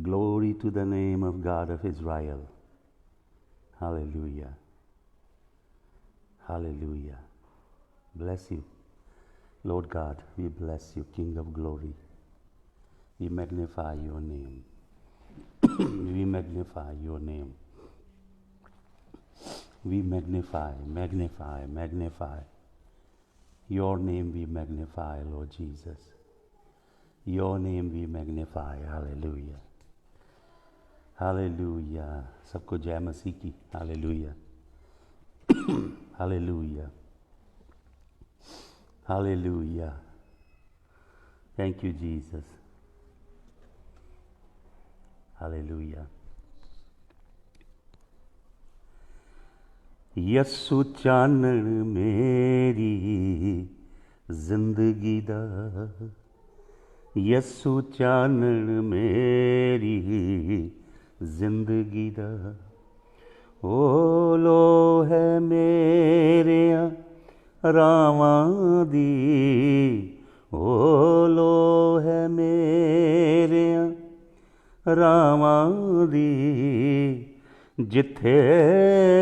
Glory to the name of God of Israel. Hallelujah. Hallelujah. Bless you. Lord God, we bless you, King of glory. We magnify your name. We magnify your name. We magnify your name. We magnify, Lord Jesus. Your name we magnify. Hallelujah. Hallelujah. सबको जय मसीह की. Hallelujah. Hallelujah. Hallelujah. Thank you Jesus. Hallelujah. Yesu चानण मेरी जिंदगी दा. यसु चानण मेरी जिंदगी दा. ओ लो है मेरे रावां दी. ओ लो है मेरे रावां दी. जिथे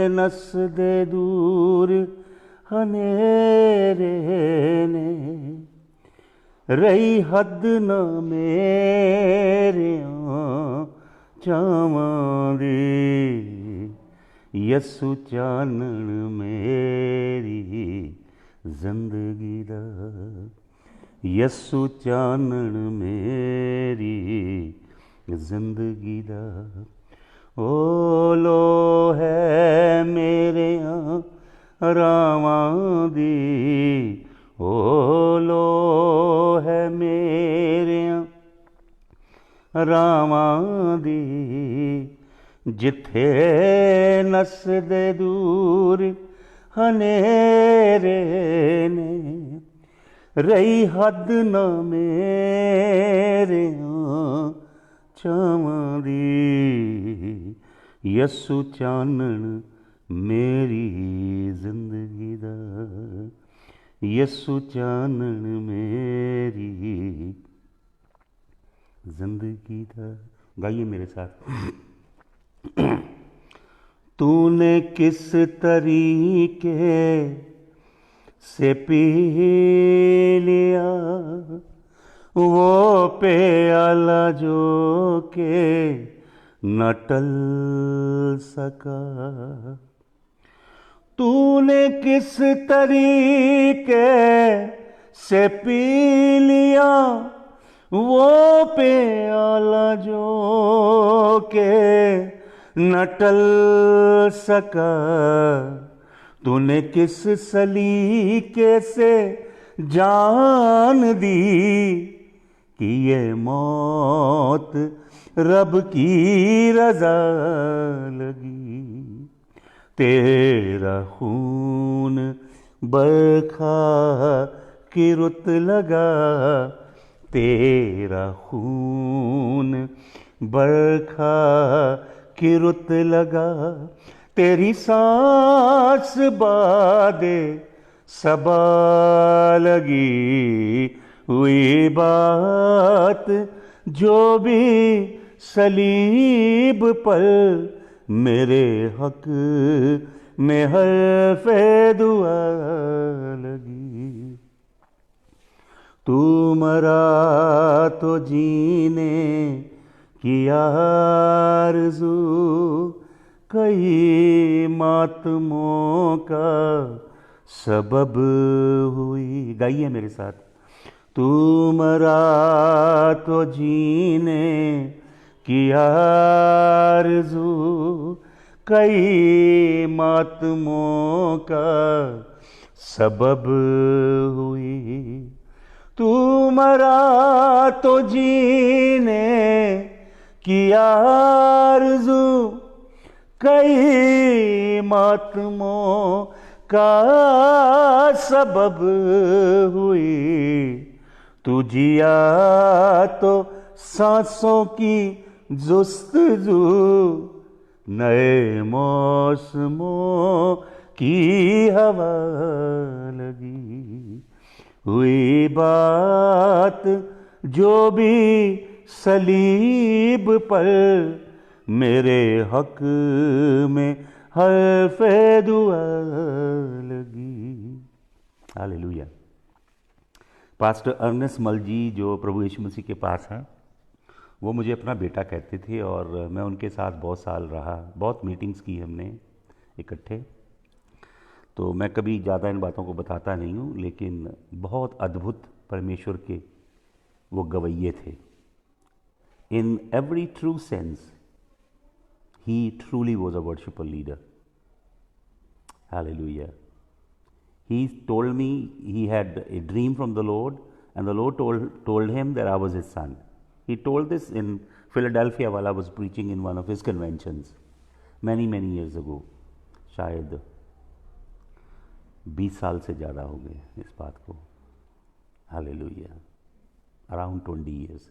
नसदे दूर हनेरे ने. रही हद न मेरे चावां दी. यसु चानण मेरी जिंदगी दा. यसु चानण मेरी जिंदगी दा. ओ लो है मेरे रावां दी. ओ लो है मेरे रावां दी. जिथे नसदे दूर हनेरे ने. रही हद न मेरे चावां दी. यसु चानण मेरी जिंदगी दा. यसु चानण मेरी जिंदगी दा. गाइए मेरे साथ. तूने किस तरीके से पी लिया वो प्याला जो के न टल सका. तूने किस तरीके से पी लिया वो प्याला जो के न टल सका. तूने किस सलीके से जान दी कि ये मौत रब की रजा लगी. तेरा खून बरखा की रुत लगा. तेरा खून बरखा की रुत लगा. तेरी सांस बादे सबा लगी. हुई बात जो भी सलीब पर मेरे हक में हर्फ़े दुआ लगी. तू मरा तो जीने की आरज़ू कई मातमों का सबब हुई. गाइए मेरे साथ. तू मरा तो जीने की आरज़ू कई मातमों का सबब हुई. तू मरा तो जीने की आरज़ू कई मातमों का सबब हुई. तू जिया तो सांसों की जुस्तजू नए मौसमों की हवा लगी. हुई बात जो भी सलीब पर मेरे हक में हर्फ़े दुआ लगी। हालेलुया। पास्टर अर्नेस्ट मल जी जो प्रभु यीशु मसीह के पास हैं, वो मुझे अपना बेटा कहते थे और मैं उनके साथ बहुत साल रहा, बहुत मीटिंग्स की हमने इकट्ठे। तो मैं कभी ज़्यादा इन बातों को बताता नहीं हूँ, लेकिन बहुत अद्भुत परमेश्वर के वो गवैये थे। In every true sense he truly was a worshipper leader. Hallelujah. He told me he had a dream from the Lord, and the Lord told him that I was his son. He told this in Philadelphia while I was preaching in one of his conventions many years ago. शायद 20 साल से ज़्यादा हो गए इस बात को। Hallelujah. Around 20 years.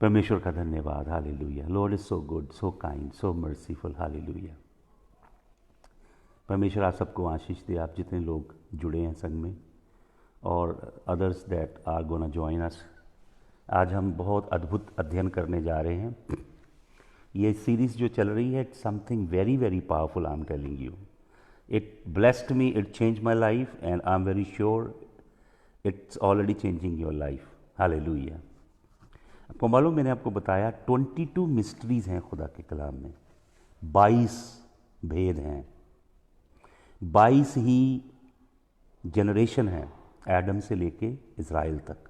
परमेश्वर का धन्यवाद। Hallelujah. Lord is so good, so kind, so merciful. Hallelujah. परमेश्वर आप सबको आशीष दे, आप जितने लोग जुड़े हैं संग में और others that are gonna join us. आज हम बहुत अद्भुत अध्ययन करने जा रहे हैं। ये सीरीज़ जो चल रही है, it's something very powerful. I am telling you, it blessed me, it change my life and I am very sure it's already changing your life. Hallelujah. आपको मालूम, मैंने आपको बताया 22 मिस्ट्रीज़ हैं खुदा के कलाम में, 22 भेद हैं, 22 ही जनरेशन हैं एडम से लेके इज़राइल तक।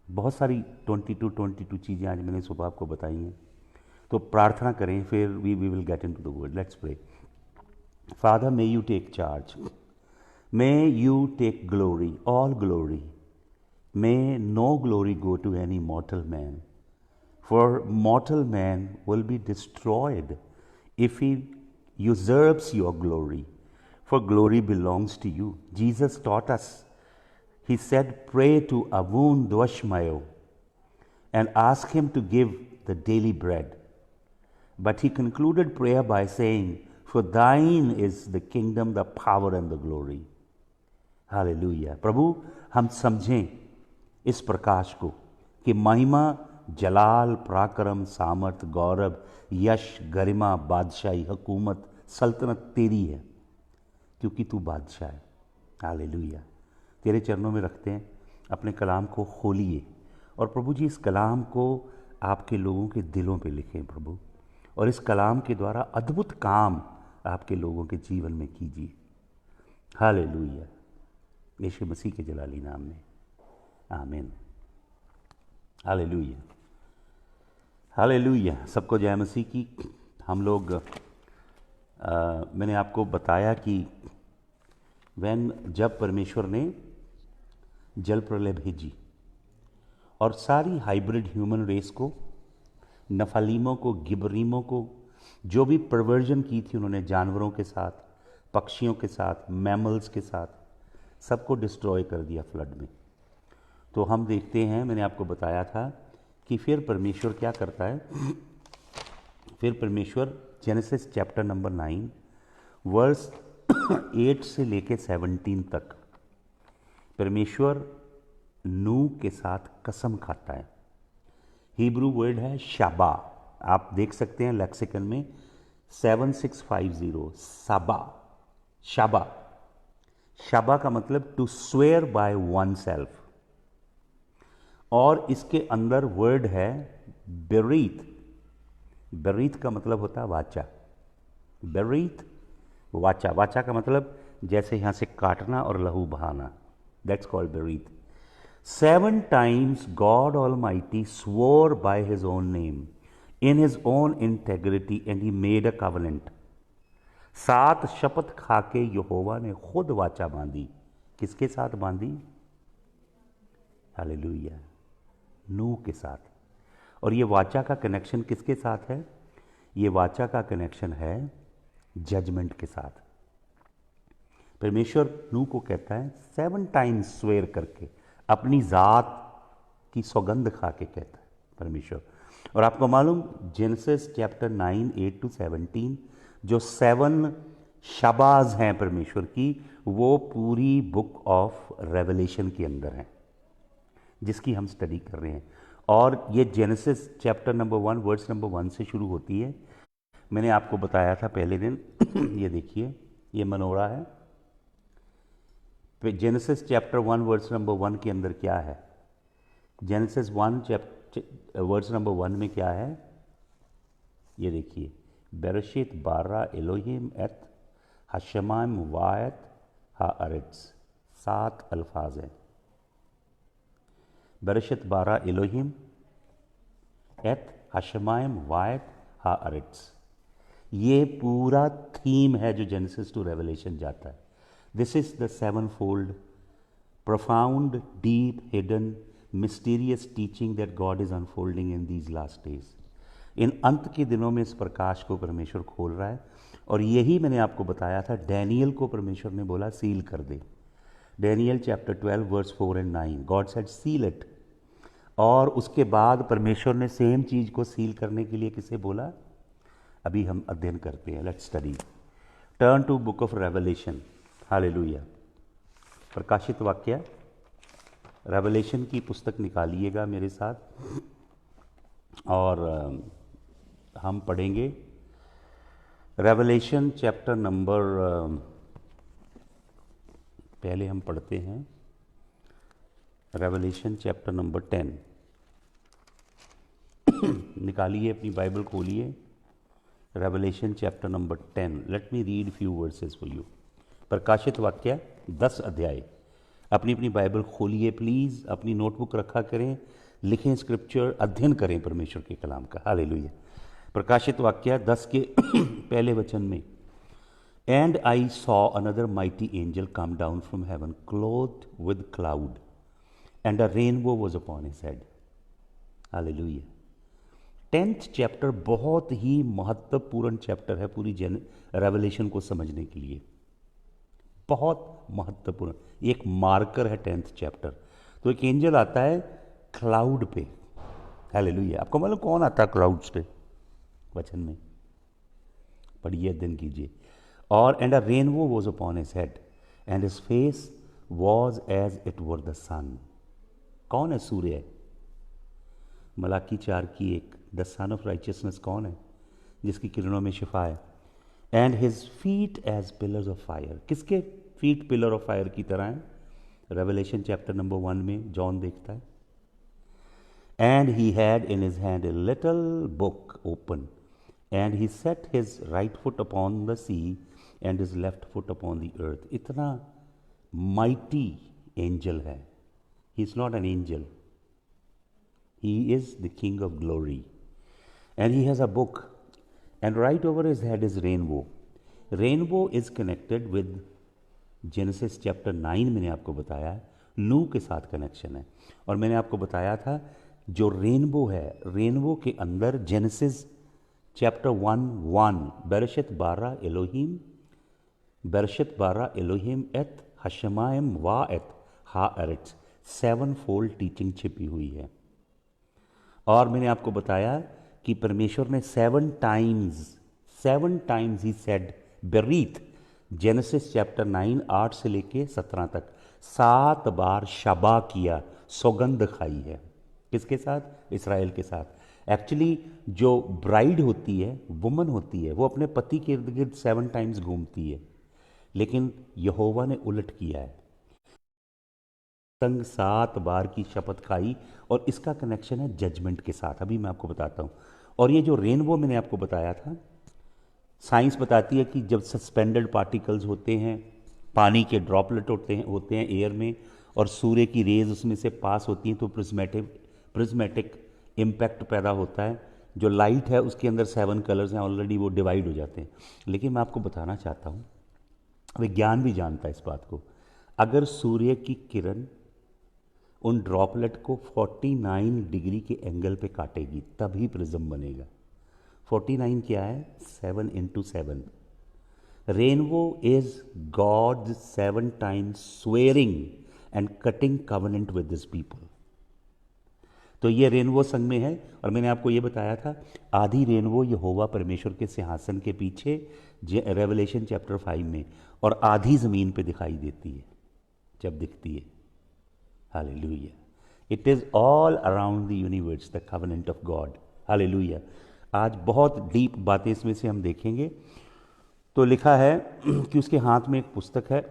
बहुत सारी 22 चीज़ें आज मैंने सुबह आपको बताई हैं। तो प्रार्थना करें, फिर we will get into the word. Let's pray. Father, may you take charge, may you take glory, all glory. May no glory go to any mortal man, for mortal man will be destroyed if he usurps your glory, for glory belongs to you. Jesus taught us. He said, pray to Avun Dwashmayo and ask him to give the daily bread. But he concluded prayer by saying, for thine is the kingdom, the power and the glory. Hallelujah. प्रभु, हम समझें इस प्रकाश को कि महिमा, जलाल, पराक्रम, सामर्थ, गौरव, यश, गरिमा, बादशाही, हुकूमत, सल्तनत तेरी है, क्योंकि तू बादशाह है। हालेलुया। तेरे चरणों में रखते हैं, अपने कलाम को खोलिए और प्रभु जी इस कलाम को आपके लोगों के दिलों पे लिखें प्रभु, और इस कलाम के द्वारा अद्भुत काम आपके लोगों के जीवन में कीजिए। हालेलुया। यीशु मसीह के जलाली नाम में आमीन। हालेलुया। हालेलुया। सबको जय मसीह की। हम लोग मैंने आपको बताया कि जब परमेश्वर ने जल प्रलय भेजी और सारी हाइब्रिड ह्यूमन रेस को, नफालीमों को, गिबरीमों को, जो भी परवर्जन की थी उन्होंने जानवरों के साथ, पक्षियों के साथ, मैमल्स के साथ, सबको डिस्ट्रॉय कर दिया फ्लड में। तो हम देखते हैं, मैंने आपको बताया था कि फिर परमेश्वर क्या करता है। फिर परमेश्वर जेनेसिस चैप्टर नंबर 9 वर्स 8 से लेके 17 तक परमेश्वर नूह के साथ कसम खाता है। हिब्रू वर्ड है शाबा। आप देख सकते हैं लेक्सिकन में 7650 साबा। शाबा, शाबा का मतलब to swear by oneself, और इसके अंदर वर्ड है बेरीत। बेरीत का मतलब होता है वाचा। बेरीत वाचा, वाचा का मतलब जैसे यहाँ से काटना और लहू बहाना, that's called बेरीत। 7 times God Almighty swore by his own name in his own integrity and he made a covenant। 7 शपथ खाके यहोवा ने खुद वाचा बांधी। किसके साथ बांधी? हालेलुया, नूह के साथ। और ये वाचा का कनेक्शन किसके साथ है? ये वाचा का कनेक्शन है जजमेंट के साथ। परमेश्वर नूह को कहता है 7 times स्वेयर करके, अपनी ज़ात की सौगंध खा के कहता है परमेश्वर। और आपको मालूम जेनेसिस चैप्टर 9 8 to 17 जो 7 शाबाज हैं परमेश्वर की, वो पूरी बुक ऑफ रेवलेशन के अंदर हैं। जिसकी हम स्टडी कर रहे हैं। और ये genesis chapter number 1 words number 1 से शुरू होती है। मैंने आपको बताया था पहले दिन ये देखिए, ये मनोरा है। जेनेसिस चैप्टर 1 वर्ड्स नंबर 1 के अंदर क्या है? जेनेसिस 1 चैप्टर वर्ड्स नंबर 1 में क्या है? ये देखिए, बेरशीत बारा एलोहिम एत हशमाम वायत हा अरिट्स, 7 अल्फाज हैं। बेरशीत बारा एलोहिम एत हशमाम वायत हा अरिट्स, ये पूरा थीम है जो जेनेसिस टू रेवलेशन जाता है। This is the 7-fold profound, deep, hidden, mysterious teaching that God is unfolding in these last days. इन अंत के दिनों में इस प्रकाश को परमेश्वर खोल रहा है। और यही मैंने आपको बताया था, डैनियल को परमेश्वर ने बोला सील कर दे। Daniel chapter 12 verse 4 and 9, God said seal it. और उसके बाद परमेश्वर ने सेम चीज को सील करने के लिए किसे बोला? अभी हम अध्ययन करते हैं। Let's study. Turn to book of Revelation. Hallelujah. प्रकाशित वाक्य, रेवलेशन की पुस्तक निकालिएगा मेरे साथ और हम पढ़ेंगे रेवलेशन चैप्टर नंबर, पहले हम पढ़ते हैं रेवलेशन चैप्टर नंबर 10। निकालिए अपनी बाइबल, खोलिए revelation chapter number 10। Let me read few versus for you. प्रकाशित वाक्य 10 अध्याय। अपनी अपनी बाइबल खोलिए प्लीज़, अपनी नोटबुक रखा करें, लिखें स्क्रिप्चर, अध्ययन करें परमेश्वर के कलाम का। हालेलुया। प्रकाशित वाक्य 10 के पहले वचन में, and I saw another mighty angel come down from heaven clothed with cloud and a rainbow was upon his head. Hallelujah. 10th chapter बहुत ही महत्वपूर्ण चैप्टर है पूरी रेवलेशन को समझने के लिए, बहुत महत्वपूर्ण, एक मार्कर है 10th चैप्टर। तो एक एंजल आता है क्लाउड पे। हालेलुया। आपको मालूम कौन आता है क्लाउड्स पे? वचन में पढ़िए, अध्ययन कीजिए। और and a rainbow was upon his head and his face was as it were the sun. कौन है? सूर्य। मलाकी 4 की 1, द सन ऑफ राइचियसनेस कौन है? जिसकी किरणों में शिफा है। And his feet as pillars of fire. किसके फीट पिलर ऑफ फायर की तरह हैं? रेवलेशन चैप्टर नंबर 1 में जॉन देखता है। And he had in his hand a little book open and he set his right foot upon the sea and his left foot upon the earth. इतना mighty angel है। He is not an angel, he is the king of glory and he has a book and right over his head is rainbow. Rainbow is connected with Genesis chapter 9। मैंने आपको बताया है नूह के साथ connection है। और मैंने आपको बताया था जो रेनबो है, रेनबो के अंदर जेनेसिस चैप्टर 1:1 बेरशत बारा एलोहिम, बेरशत बारा एलोहिम एत हशमायम वा एत हा अरिट्स, 7-fold टीचिंग छिपी हुई है। और मैंने आपको बताया कि परमेश्वर ने 7 टाइम्स ही सेड बेरीथ। जेनेसिस चैप्टर 9 8 से लेके 17 तक 7 बार शबा किया, सौगंध खाई है। किसके साथ? इस्राएल के साथ। एक्चुअली जो ब्राइड होती है, वुमन होती है, वो अपने पति के इर्द गिर्द 7 टाइम्स घूमती है, लेकिन यहोवा ने उलट किया है, संग 7 बार की शपथ खाई। और इसका कनेक्शन है जजमेंट के साथ। अभी मैं आपको बताता हूँ। और ये जो रेनबो मैंने आपको बताया था, साइंस बताती है कि जब सस्पेंडेड पार्टिकल्स होते हैं, पानी के ड्रॉपलेट होते हैं एयर में, और सूर्य की रेज उसमें से पास होती हैं, तो प्रिज्मेटिक इम्पैक्ट पैदा होता है। जो लाइट है उसके अंदर 7 कलर्स हैं, ऑलरेडी वो डिवाइड हो जाते हैं। लेकिन मैं आपको बताना चाहता हूँ, विज्ञान भी जानता है इस बात को, अगर सूर्य की किरण उन ड्रॉपलेट को 49 डिग्री के एंगल पे काटेगी तभी प्रिज्म बनेगा। 49 क्या है? 7 into 7। Rainbow is God 7 times swearing and cutting covenant with this people. तो ये रेनबो संग में है। और मैंने आपको ये बताया था, आधी रेनबो यहोवा परमेश्वर के सिंहासन के पीछे रेवलेशन चैप्टर 5 में, और आधी ज़मीन पे दिखाई देती है जब दिखती है। Hallelujah. It is all around the universe the covenant of God. Hallelujah. आज बहुत डीप बातें इसमें से हम देखेंगे। तो लिखा है कि उसके हाथ में एक पुस्तक है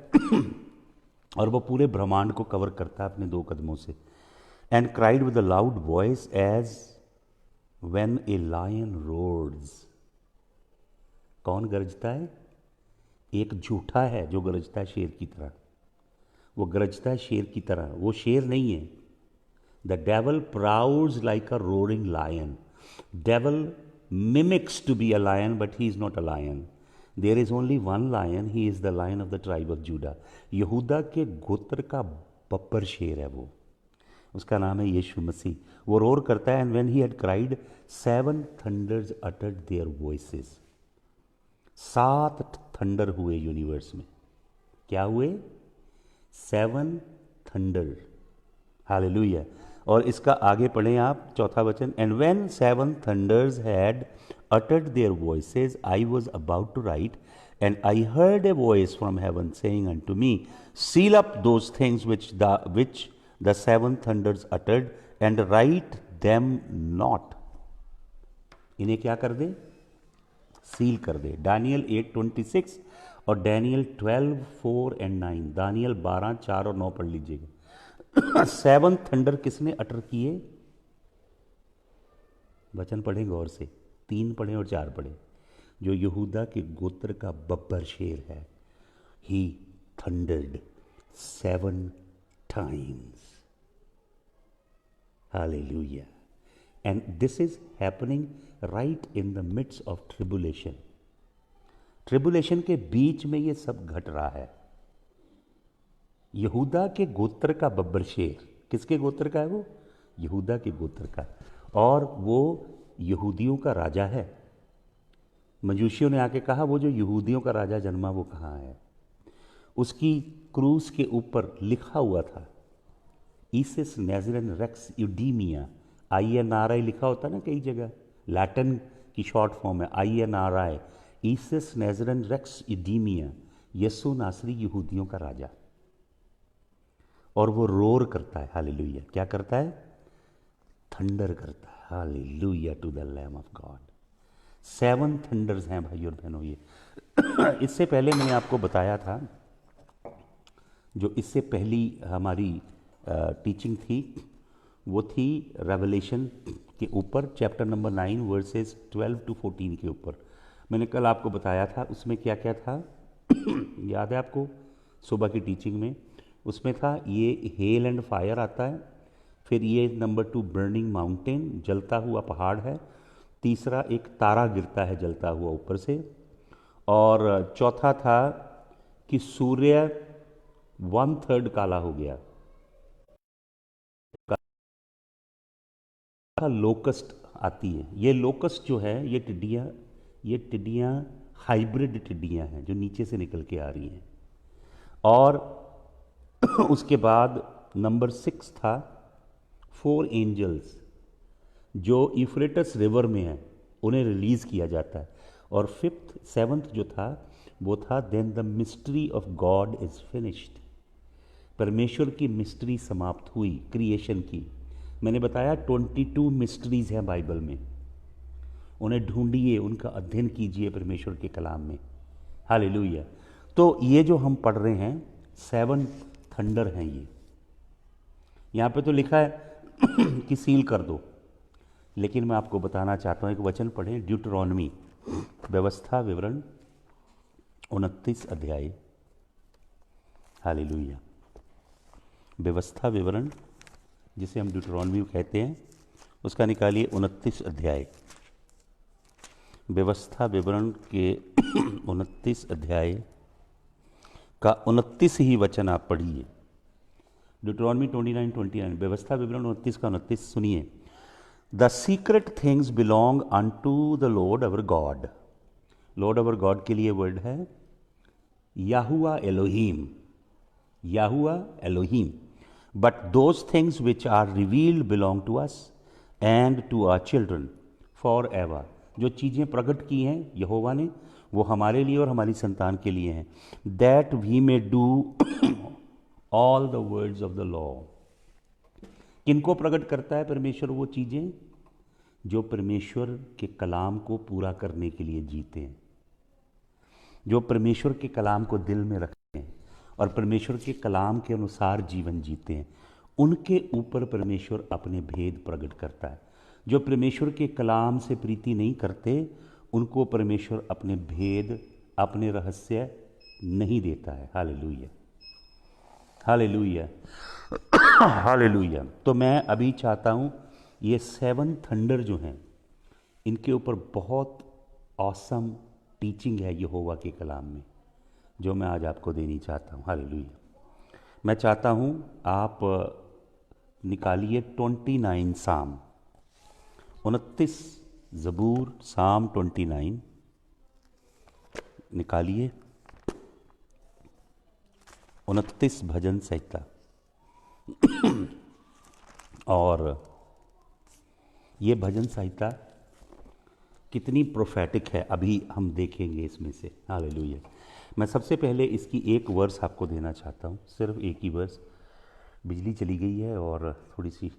और वो पूरे ब्रह्मांड को कवर करता है अपने 2 कदमों से। And cried with a loud voice as when a lion roars. कौन गरजता है? एक झूठा है जो गरजता है शेर की तरह। वो गरजता है शेर की तरह, वो शेर नहीं है। The devil prowls like a roaring lion. Devil mimics to be a lion but he is not a lion. There is only one lion, he is the lion of the tribe of Judah. यहूदा के गोत्र का बब्बर शेर है वो, उसका नाम है यीशु मसीह। वो रोर करता है। And when he had cried 7 thunder's uttered there voices. 7 thunder हुए यूनिवर्स में। क्या हुए? 7 थंडर। हालेलुया। और इसका आगे पढ़ें आप, चौथा वचन। And when 7 thunder's had uttered their voices, I was about to write, and I heard a voice from heaven saying unto me, seal up those things which the 7 thunders uttered, and write them not. इन्हें क्या कर दे? Seal कर दे। Daniel 8:26 और Daniel 12:4-9। Daniel 12:4 और 9 पढ़ लीजिएगा। 7 thunder किसने अटर किए? वचन पढ़ें गौर से, 3 पढ़ें और 4 पढ़ें। जो यहूदा के गोत्र का बब्बर शेर है, he thundered 7 times. Hallelujah. And this is happening right in the midst of tribulation. Tribulation के बीच में ये सब घट रहा है। यहूदा के गोत्र का बब्बर शेर, किसके गोत्र का है वो? यहूदा के गोत्र का। और वो यहूदियों का राजा है। मजूसियों ने आके कहा वो जो यहूदियों का राजा जन्मा वो कहाँ है? उसकी क्रूस के ऊपर लिखा हुआ था ईसिस नेजरन रेक्स यूडीमिया। INRI लिखा होता ना कई जगह, लैटिन की शॉर्ट फॉर्म है INRI, ईसिस नेजरन रेक्स यूडीमिया। यसु नासरी यहूदियों का राजा। और वो रोर करता है। हालेलुया। क्या करता है? थंडर करता है। Hallelujah to the lamb of God. 7 thunders हैं भाई और बहनों ये। इससे पहले मैंने आपको बताया था, जो इससे पहली हमारी टीचिंग थी वो थी रेवलेशन के ऊपर, चैप्टर नंबर 9 वर्सेस 12-14 के ऊपर। मैंने कल आपको बताया था उसमें क्या क्या था। याद है आपको? सुबह की टीचिंग में उसमें था ये हेल एंड फायर आता है, फिर ये नंबर 2 बर्निंग माउंटेन, जलता हुआ पहाड़ है, तीसरा एक तारा गिरता है जलता हुआ ऊपर से, और चौथा था कि सूर्य 1/3 काला हो गया। लोकस्ट आती है। ये लोकस्ट जो है ये टिड्डियाँ हाइब्रिड टिड्डियाँ हैं जो नीचे से निकल के आ रही हैं। और उसके बाद नंबर 6 था 4 एंजल्स जो यूफ्रेटस रिवर में हैं, उन्हें रिलीज़ किया जाता है। और 5th 7th जो था वो था then the mystery of God is finished. परमेश्वर की मिस्ट्री समाप्त हुई क्रिएशन की। मैंने बताया 22 मिस्ट्रीज़ हैं बाइबल में, उन्हें ढूंढिए, उनका अध्ययन कीजिए परमेश्वर के कलाम में। हालेलुया। तो ये जो हम पढ़ रहे हैं 7 थंडर हैं ये। यहाँ पे तो लिखा है कि सील कर दो, लेकिन मैं आपको बताना चाहता हूँ, एक वचन पढ़ें, ड्यूटरॉनमी व्यवस्था विवरण 29 अध्याय। हालेलुया। व्यवस्था विवरण जिसे हम ड्यूटरॉनमी कहते हैं, उसका निकालिए 29 अध्याय। व्यवस्था विवरण के 29 अध्याय का 29 ही वचन आप पढ़िए। ड्यूटरॉनमी 29:29, व्यवस्था विवरण 29 का 29 सुनिए। The secret things belong unto the Lord our God. Lord our God के लिए वर्ड है याहुआ एलोहीम, याहुआ एलोहीम। But those things which are revealed belong to us and to our children for ever. जो चीज़ें प्रकट की हैं यहोवा ने वो हमारे लिए और हमारी संतान के लिए हैं। That we may do all the words of the law, किनको प्रकट करता है परमेश्वर? वो चीज़ें जो परमेश्वर के कलाम को पूरा करने के लिए जीते हैं, जो परमेश्वर के कलाम को दिल में रखते हैं और परमेश्वर के कलाम के अनुसार जीवन जीते हैं, उनके ऊपर परमेश्वर अपने भेद प्रकट करता है। जो परमेश्वर के कलाम से प्रीति नहीं करते, उनको परमेश्वर अपने भेद, अपने रहस्य नहीं देता है। Hallelujah, hallelujah, hallelujah. तो मैं अभी चाहता हूँ ये 7 थंडर जो हैं, इनके ऊपर बहुत ऑसम टीचिंग है यहोवा के कलाम में, जो मैं आज आपको देनी चाहता हूँ। हालेलुया। मैं चाहता हूँ आप निकालिए 29 साम, 29 ज़बूर, साम 29 निकालिए, 29 भजन संहिता। और ये भजन संहिता कितनी प्रोफेटिक है अभी हम देखेंगे इसमें से। हालेलुया। मैं सबसे पहले इसकी एक वर्स आपको देना चाहता हूँ, सिर्फ एक ही वर्स। बिजली चली गई है और थोड़ी सी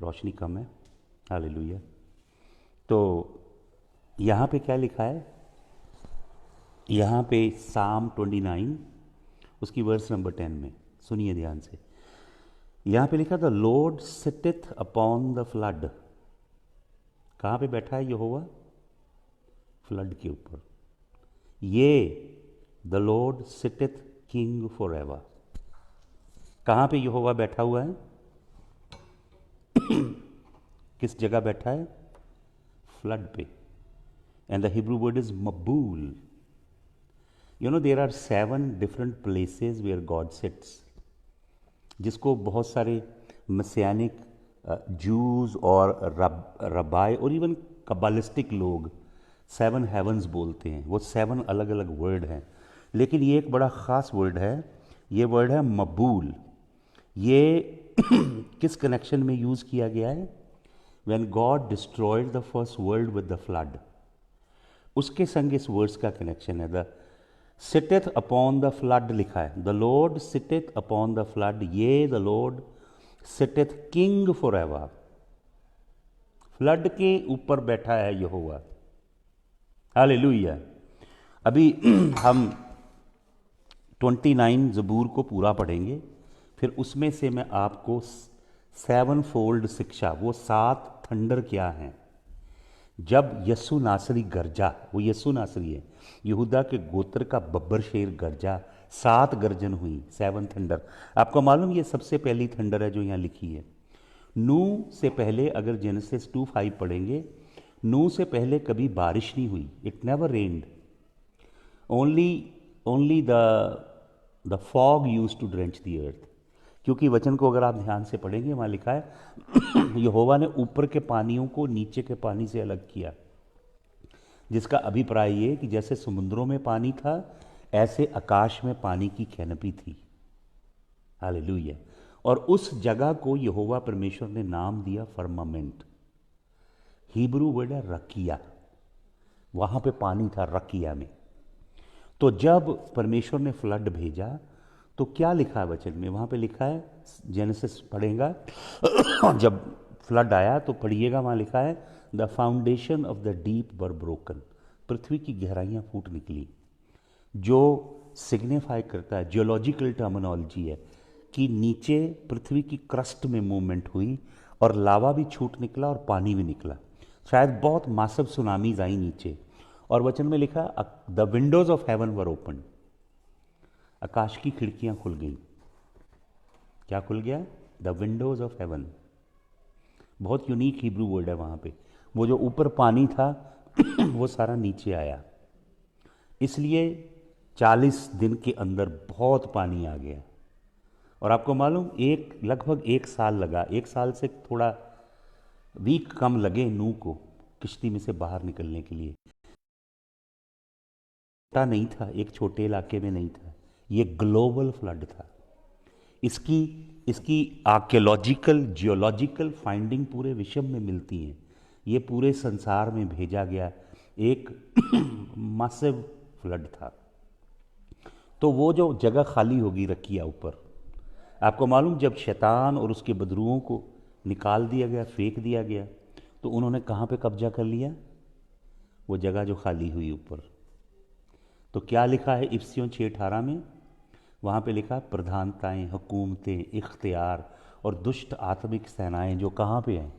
रोशनी कम है। हालेलुया। तो यहाँ पे क्या लिखा है? यहाँ पे साम 29 उसकी वर्स नंबर 10 में सुनिए ध्यान से। यहाँ पे लिखा, the Lord sitteth upon the flood. कहाँ पे बैठा है यहोवा? फ्लड के ऊपर। Yea the Lord sitteth king for ever. कहाँ पे यहोवा बैठा हुआ है? किस जगह बैठा है? फ्लड पे। And the Hebrew word is मबूल। You know there are 7 different places where God sits, जिसको बहुत सारे मसियानिक जूज और रबाई और इवन कबालिस्टिक लोग 7 हेवन्स बोलते हैं। वो 7 अलग अलग वर्ड हैं, लेकिन ये एक बड़ा ख़ास वर्ड है। ये वर्ड है मबूल। ये किस कनेक्शन में यूज़ किया गया है? When God destroyed the first world with the flood, उसके संग इस वर्ड्स का कनेक्शन है। The sitteth upon the flood लिखा है, the Lord sitteth upon the flood, yea the Lord sitteth king for ever. Flood के ऊपर बैठा है यहोवा। हालेलुया। अभी हम 29 ज़बूर को पूरा पढ़ेंगे, फिर उसमें से मैं आपको 7 फोल्ड शिक्षा, वो 7 थंडर क्या हैं। जब यस्सु नासरी गरजा, वो यस्सु नासरी है, यहूदा के गोत्र का बब्बर शेर गरजा, 7 गर्जन हुई, 7 थंडर। आपको मालूम ये सबसे पहली थंडर है जो यहाँ लिखी है। नू से पहले अगर जेनेसिस 2:5 पढ़ेंगे, नू से पहले कभी बारिश नहीं हुई। It never rained, only the fog use to drench the earth. क्योंकि वचन को अगर आप ध्यान से पढ़ेंगे, वहाँ लिखा है यहोवा ने ऊपर के पानियों को नीचे के पानी से अलग किया, जिसका अभिप्राय ये कि जैसे समुद्रों में पानी था, ऐसे आकाश में पानी की कैनपी थी। हालेलुया। और उस जगह को यहोवा परमेश्वर ने नाम दिया फर्मामेंट। हिब्रू वर्ड है रकिया। वहाँ पे पानी था रकिया में। तो जब परमेश्वर ने फ्लड भेजा तो क्या लिखा है वचन में? वहाँ पे लिखा है, जेनेसिस पढ़ेगा जब फ्लड आया तो पढ़िएगा, वहाँ लिखा है the foundation of the deep were broken. पृथ्वी की गहराइयाँ फूट निकली, जो सिग्निफाई करता है, जियोलॉजिकल टर्मिनोलॉजी है कि नीचे पृथ्वी की क्रस्ट में मूवमेंट हुई और लावा भी छूट निकला और पानी भी निकला। शायद बहुत मासिव सुनामीज आई नीचे। और वचन में लिखा the windows of heaven were open. आकाश की खिड़कियां खुल गई। क्या खुल गया? The windows of heaven. बहुत यूनिक हिब्रू वर्ड है वहाँ पे। वो जो ऊपर पानी था वो सारा नीचे आया। इसलिए 40 दिन के अंदर बहुत पानी आ गया। और आपको मालूम, लगभग 1 साल लगा। 1 साल से थोड़ा वीक कम लगे नूह को किश्ती में से बाहर निकलने के लिए। छोटा नहीं था, एक छोटे इलाके में नहीं था, ये ग्लोबल फ्लड था। इसकी आर्कियोलॉजिकल जियोलॉजिकल फाइंडिंग पूरे विश्व में मिलती हैं। ये पूरे संसार में भेजा गया एक मासिव फ्लड था। तो वो जो जगह खाली होगी रखिया ऊपर, आपको मालूम, जब शैतान और उसके बदरुओं को निकाल दिया गया, फेंक दिया गया, तो उन्होंने कहाँ पे कब्जा कर लिया? वो जगह जो खाली हुई ऊपर। तो क्या लिखा है इफ्सियों 6:18 में? वहाँ पे लिखा प्रधानताएं, हुकूमतें, इख्तियार और दुष्ट आत्मिक सेनाएं जो कहाँ पे हैं?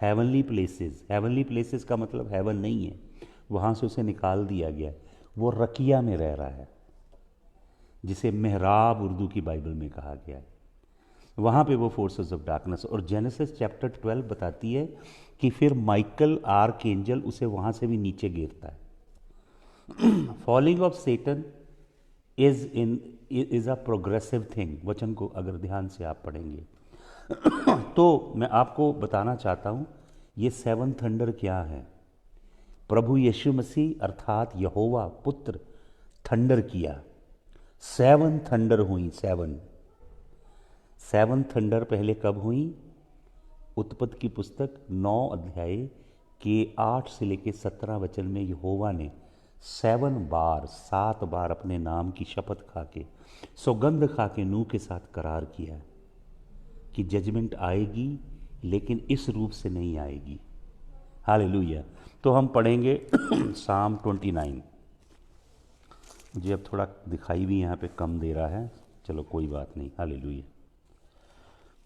Heavenly places. हेवनली प्लेसेस का मतलब हेवन नहीं है, वहाँ से उसे निकाल दिया गया। वो रकिया में रह रहा है, जिसे मेहराब उर्दू की बाइबल में कहा गया है। वहाँ पे वो फोर्सेस ऑफ डार्कनेस। और जेनेसिस चैप्टर 12 बताती है कि फिर माइकल आर्क एंजल उसे वहाँ से भी नीचे गिरता है। Falling of Satan is a progressive thing. वचन को अगर ध्यान से आप पढ़ेंगे तो मैं आपको बताना चाहता हूँ ये 7 थंडर क्या है। प्रभु यीशु मसीह अर्थात यहोवा पुत्र थंडर किया। 7 थंडर हुई। 7 थंडर पहले कब हुई? उत्पत्ति की पुस्तक 9 अध्याय के 8 से लेकर 17 वचन में यहोवा ने 7 बार अपने नाम की शपथ खा के, सौगंध खा के नूह के साथ करार किया कि जजमेंट आएगी, लेकिन इस रूप से नहीं आएगी। हालेलुया। तो हम पढ़ेंगे साम 29। मुझे अब थोड़ा दिखाई भी यहाँ पे कम दे रहा है, चलो कोई बात नहीं। हालेलुया।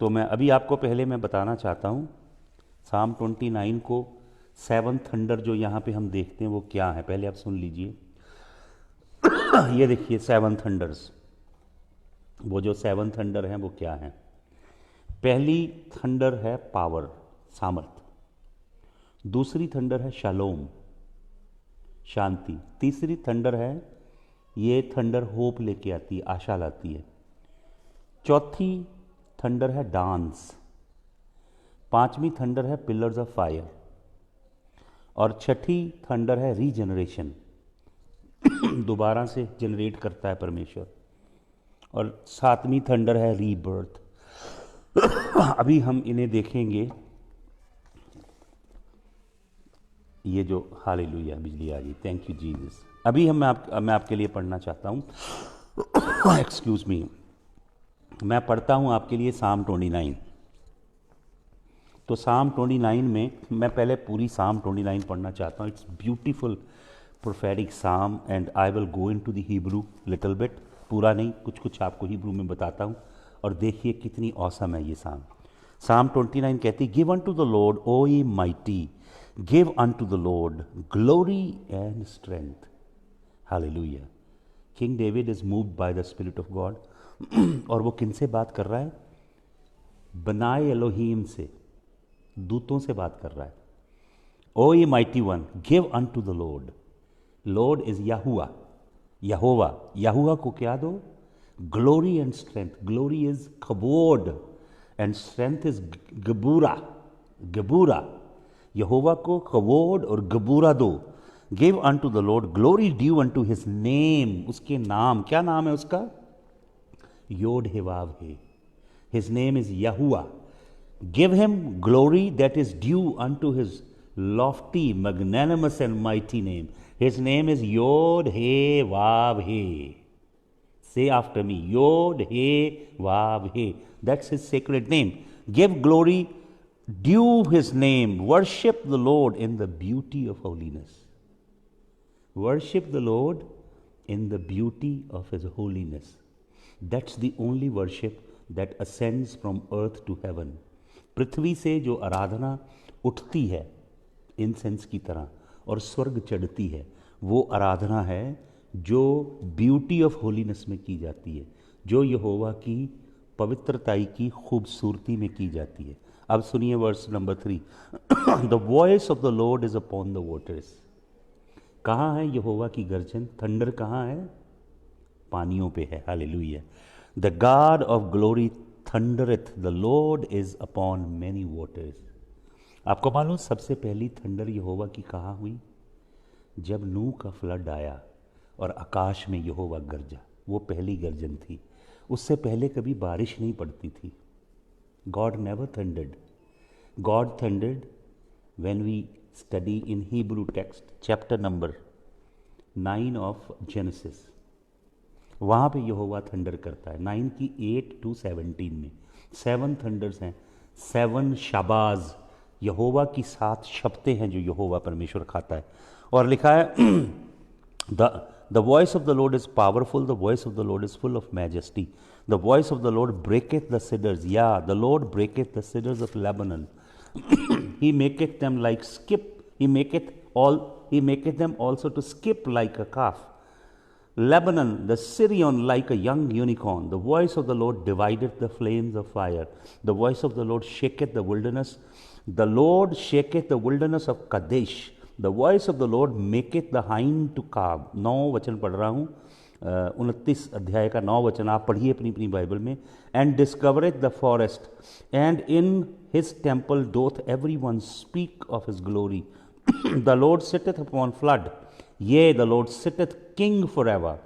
तो मैं अभी आपको पहले मैं बताना चाहता हूँ साम 29 को 7 थंडर जो यहाँ पे हम देखते हैं वो क्या है, पहले आप सुन लीजिए। ये देखिए 7 थंडर्स, वो जो 7 थंडर हैं वो क्या हैं। पहली थंडर है पावर, सामर्थ। दूसरी थंडर है शालोम, शांति। तीसरी थंडर है, ये थंडर होप लेके आती है, आशा लाती है। चौथी थंडर है डांस। पांचवी थंडर है पिलर्स ऑफ फायर। और छठी थंडर है रीजनरेशन, दोबारा से जनरेट करता है परमेश्वर। और सातवीं थंडर है रीबर्थ। अभी हम इन्हें देखेंगे। ये जो हालेलुया बिजली आ गई, थैंक यू जीसस। अभी मैं आपके लिए पढ़ना चाहता हूँ। एक्सक्यूज मी, मैं पढ़ता हूँ आपके लिए साम 29। तो साम 29 में मैं पहले पूरी साम 29 पढ़ना चाहता हूँ। It's beautiful prophetic psalm and I will go in to the Hebrew little bit. पूरा नहीं, कुछ कुछ आपको हिब्रू में बताता हूँ, और देखिए कितनी औसम है ये साम। साम 29 कहती, give unto the Lord O ye mighty, give unto the Lord glory and strength. Hallelujah. King David is moved by the spirit of God. और वो किन से बात कर रहा है? बनाए एलोहीम से, दूतों से बात कर रहा है। O ye mighty one, give unto the Lord. Lord is याहुआ, यहोवा। याहुआ को क्या दो? Glory and strength. Glory is कबोड एंड स्ट्रेंथ इज गबूरा, गबूरा। यहोवा को कबोड और गबूरा दो। Give unto the Lord glory due unto his name. उसके नाम, क्या नाम है उसका? योड हे वाव हे। हिज नेम इज याहुआ। Give him glory that is due unto his lofty, magnanimous and mighty name. His name is Yod He Vav He. Say after me, Yod He Vav He. That's his sacred name. Give glory due his name. Worship the Lord in the beauty of holiness. Worship the Lord in the beauty of his holiness. That's the only worship that ascends from earth to heaven. पृथ्वी से जो आराधना उठती है incense की तरह और स्वर्ग चढ़ती है, वो आराधना है जो ब्यूटी ऑफ होलीनेस में की जाती है, जो यहोवा की पवित्रताई की खूबसूरती में की जाती है। अब सुनिए verse number 3। The voice of the Lord is upon the waters. कहाँ है यहोवा की गर्जन? थंडर कहाँ है? पानियों पे है। Hallelujah. The God of glory thundereth, the Lord is upon many waters. आपको मालूम सबसे पहली थंडर यहोवा की कहाँ हुई? जब नूह का फ्लड आया और आकाश में यहोवा गरजा, वो पहली गर्जन थी। उससे पहले कभी बारिश नहीं पड़ती थी। God never thundered. God thundered when we study in Hebrew text chapter number 9 of Genesis. वहाँ पे यहोवा थंडर करता है। 9 की 8 to 17 में 7 थंडर्स हैं, 7 शाबाज, यहोवा की 7 शब्तें हैं जो यहोवा परमेश्वर खाता है। और लिखा है the voice of the Lord is powerful, the voice of the Lord is full of majesty, the voice of the Lord breaketh the cedars, yeah, the Lord breaketh the cedars of Lebanon. He maketh them like skip, he maketh them also to skip like a calf. Lebanon, the Syrian, like a young unicorn. The voice of the Lord divideth the flames of fire. The voice of the Lord shaketh the wilderness. The Lord shaketh the wilderness of Kadesh. The voice of the Lord maketh the hind to calve. 9 वचन पढ़ रहा हूँ, 29 अध्याय का 9 वचन आप पढ़िए अपनी अपनी बाइबल में। And discovereth the forest, and in his temple doth everyone speak of his glory. The Lord sitteth upon flood, yea, the Lord sitteth king forever.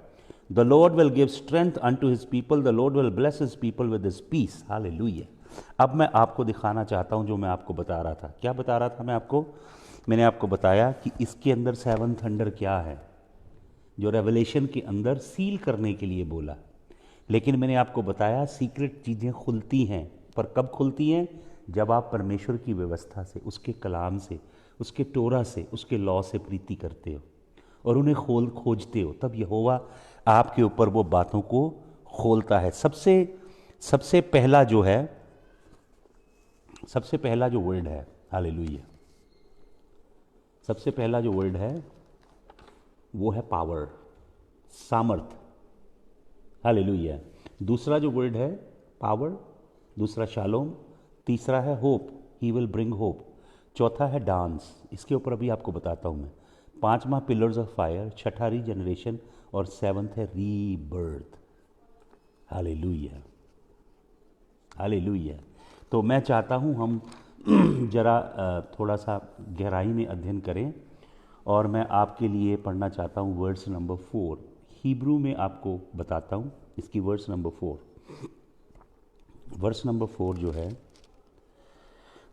The Lord will give strength unto his people, the Lord will bless his people with his peace. Hallelujah. अब मैं आपको दिखाना चाहता हूँ जो मैं आपको बता रहा था। क्या बता रहा था मैं आपको? मैंने आपको बताया कि इसके अंदर 7 थंडर क्या है, जो रेवलेशन के अंदर सील करने के लिए बोला। लेकिन मैंने आपको बताया सीक्रेट चीज़ें खुलती हैं, पर कब खुलती हैं? जब आप परमेश्वर की व्यवस्था से, उसके कलाम से, उसके टोरा से, उसके लॉ से प्रीति करते हो और उन्हें खोजते हो, तब यहोवा आपके ऊपर वो बातों को खोलता है। सबसे पहला जो वर्ड है, हालेलुया, सबसे पहला जो वर्ड है वो है पावर, सामर्थ, हालेलुया। दूसरा जो वर्ड है पावर, दूसरा शालोम, तीसरा है hope, he will bring hope, चौथा है डांस, इसके ऊपर अभी आपको बताता हूँ मैं, पांचवा पिलर्स ऑफ फायर, छठा रीजनरेशन और 7th है रीबर्थ। Hallelujah, hallelujah. तो मैं चाहता हूँ हम जरा थोड़ा सा गहराई में अध्ययन करें और मैं आपके लिए पढ़ना चाहता हूँ वर्ड्स नंबर 4, हिब्रू में आपको बताता हूँ इसकी वर्ड्स नंबर 4। वर्स नंबर 4 जो है,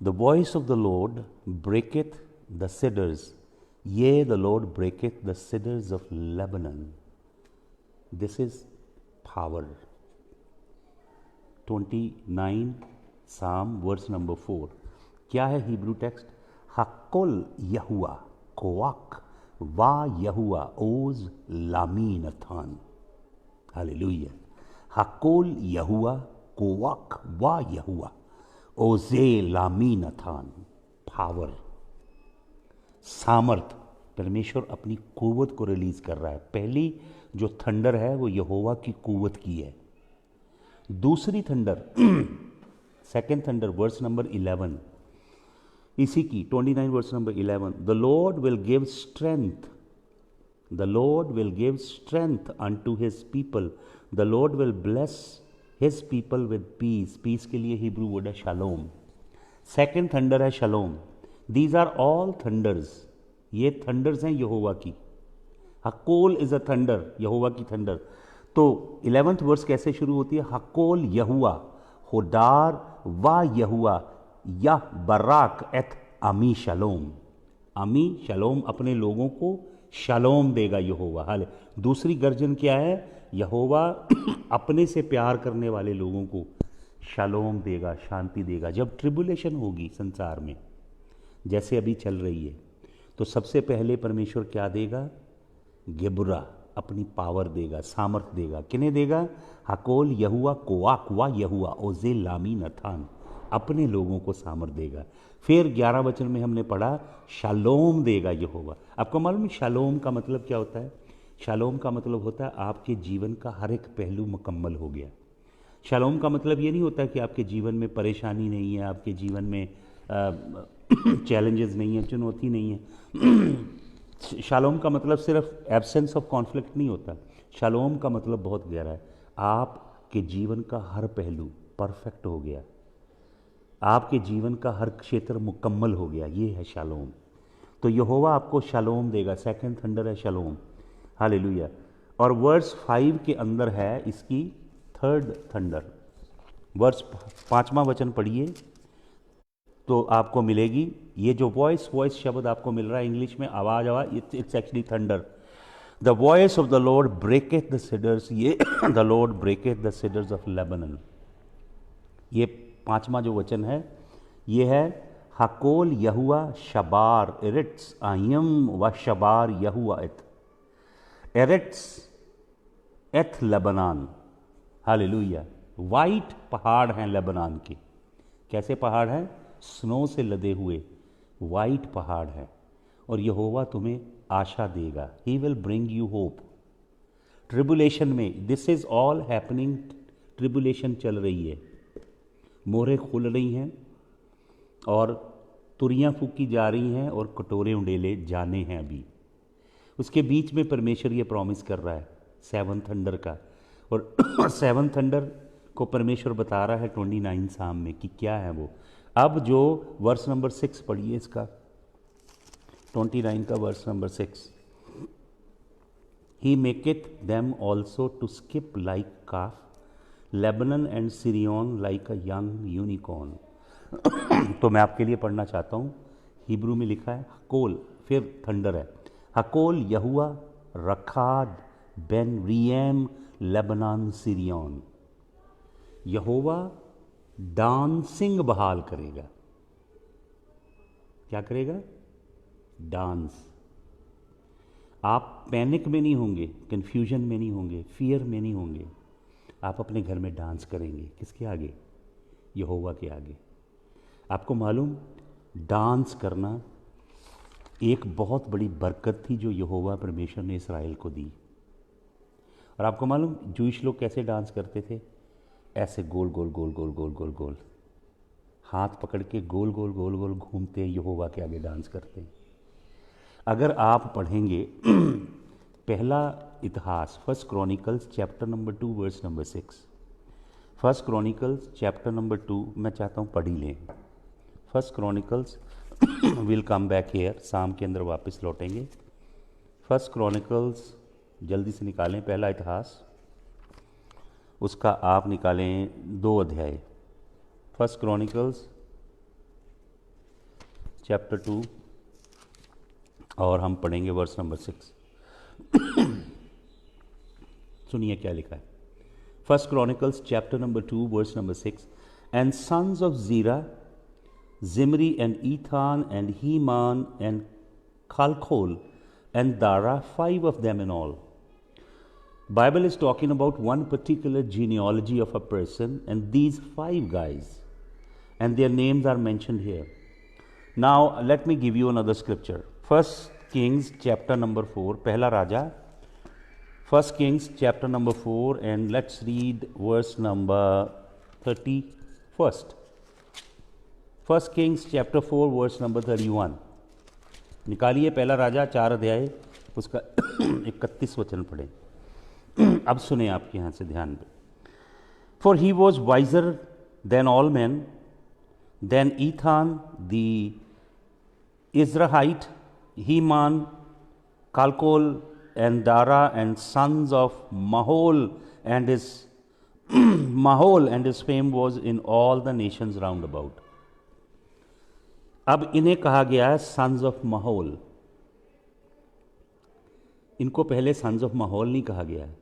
the voice of the Lord breaketh the cedars, yea the Lord breaketh the cedars of Lebanon. This is power. 29 psalm verse number 4 क्या है हिब्रू टेक्स्ट? हक्कोल यहुआ कोवाक वा यहुआ ओज लामीनथान। हालेलुया। हक्कोल यहुआ कोवाक वा यहुआ ओजे लामीनथान। पावर, सामर्थ, परमेश्वर अपनी कुव्वत को रिलीज कर रहा है। पहली जो थंडर है वो यहोवा की कुव्वत की है। दूसरी thunder second thunder verse number 11 इसी की 29 verse number 11, the Lord will give strength, the Lord will give strength unto his people, the Lord will bless his people with peace. Peace के लिए हिब्रू वर्ड है शालोम। Second thunder है शालोम। These are all thunders, ये thunders हैं यहोवा की। हक्कोल इज अ थंडर, यहोवा की थंडर। तो 11th वर्स कैसे शुरू होती है? हक्कोल यहुआ होडार वा यहुआ या बराक एथ अमी शलोम। अमी शलोम, अपने लोगों को शलोम देगा यहोवा। हाले दूसरी गर्जन क्या है? यहोवा अपने से प्यार करने वाले लोगों को शलोम देगा, शांति देगा। जब ट्रिबुलेशन होगी संसार में जैसे अभी चल रही है, तो सबसे पहले परमेश्वर क्या देगा? गेबुरा, अपनी पावर देगा, सामर्थ देगा। किन्हें देगा? हकोल यहुआ कोवाक वा यहुआ ओजे लामी नथान, अपने लोगों को सामर्थ देगा। फिर 11 वचन में हमने पढ़ा शालोम देगा यहोवा। आपको मालूम है शालोम का मतलब क्या होता है? शालोम का मतलब होता है आपके जीवन का हर एक पहलू मुकम्मल हो गया। शालोम का मतलब ये नहीं होता कि आपके जीवन में परेशानी नहीं है, आपके जीवन में चैलेंजेस नहीं है, चुनौती नहीं है। शालोम का मतलब सिर्फ एब्सेंस ऑफ कॉन्फ्लिक्ट नहीं होता। शालोम का मतलब बहुत गहरा है, आपके जीवन का हर पहलू परफेक्ट हो गया, आपके जीवन का हर क्षेत्र मुकम्मल हो गया। ये है शालोम। तो यहोवा आपको शालोम देगा। सेकंड थंडर है शालोम। हालेलुया। और वर्स 5 के अंदर है इसकी थर्ड थंडर। वर्स 5वां वचन पढ़िए तो आपको मिलेगी ये जो वॉइस शब्द आपको मिल रहा है इंग्लिश में, आवाज, it's actually thunder. The voice of the Lord breaketh the cedars, yea the Lord breaketh the cedars of Lebanon. ये पांचवा जो वचन है ये है हकोल यहुआ शबार एरिट्स आयम व शबार यहुआ एरिट्स एथ लेबनान। हालेलुया। वाइट पहाड़ हैं लेबनान के। कैसे पहाड़ हैं? स्नो से लदे हुए वाइट पहाड़ हैं। और यहोवा तुम्हें आशा देगा। He will bring you hope. Tribulation में, this is all happening, tribulation चल रही है, मोहरें खुल रही हैं और तुरियां फूकी जा रही हैं और कटोरे उंडेले जाने हैं अभी। उसके बीच में परमेश्वर ये प्रॉमिस कर रहा है 7 थंडर का। और 7 थंडर को परमेश्वर बता रहा है 29 साम में कि क्या है वो। अब जो वर्स नंबर 6 पढ़िए इसका, 29 का verse number 6। He maketh them also to skip like calf, Lebanon and Sirion like a young unicorn. तो मैं आपके लिए पढ़ना चाहता हूँ। हिब्रू में लिखा है हकोल, फिर थंडर है। हकोल यहुआ रखाद बेन रियम लेबनान सिरियन। यहोवा डांसिंग बहाल करेगा। क्या करेगा? डांस। आप पैनिक में नहीं होंगे, कंफ्यूजन में नहीं होंगे, फियर में नहीं होंगे। आप अपने घर में डांस करेंगे। किसके आगे? यहोवा के आगे। आपको मालूम, डांस करना एक बहुत बड़ी बरकत थी जो यहोवा परमेश्वर ने इस्राएल को दी। और आपको मालूम जूइश लोग कैसे डांस करते थे? ऐसे गोल गोल गोल गोल गोल गोल गोल हाथ पकड़ के गोल गोल गोल गोल घूमते हैं, यहोवा के आगे डांस करते हैं। अगर आप पढ़ेंगे पहला इतिहास, First Chronicles chapter number 2 verse number 6। First Chronicles chapter number 2 मैं चाहता हूँ पढ़ ही लें। First Chronicles will come back here, शाम के अंदर वापस लौटेंगे। फर्स्ट क्रॉनिकल्स जल्दी से निकालें, पहला इतिहास, उसका आप निकालें 2 अध्याय। फर्स्ट क्रॉनिकल्स चैप्टर 2 और हम पढ़ेंगे वर्स नंबर 6। सुनिए क्या लिखा है। First Chronicles chapter number 2 verse number 6। And sons of Zerah, Zimri and Ethan and Heman and Khalkol and Dara, 5 of them in all. Bible is talking about one particular genealogy of a person, and these 5 guys, and their names are mentioned here. Now let me give you another scripture. First Kings chapter number 4, पहला राजा, First Kings chapter number 4, and let's read verse number 31st. First Kings chapter 4 verse number 31 निकालिए। पहला राजा 4 अध्याय, उसका 31 वचन पढ़ें। अब सुने आपके यहाँ से ध्यान पे। For he was wiser than all man, than Ethan the Ezrahite, Heman, Calcol and Dara and sons of Mahol and his fame was in all the nations round about. अब इन्हें कहा गया है सन्स ऑफ महौल। इनको पहले sons of महौल नहीं कहा गया है,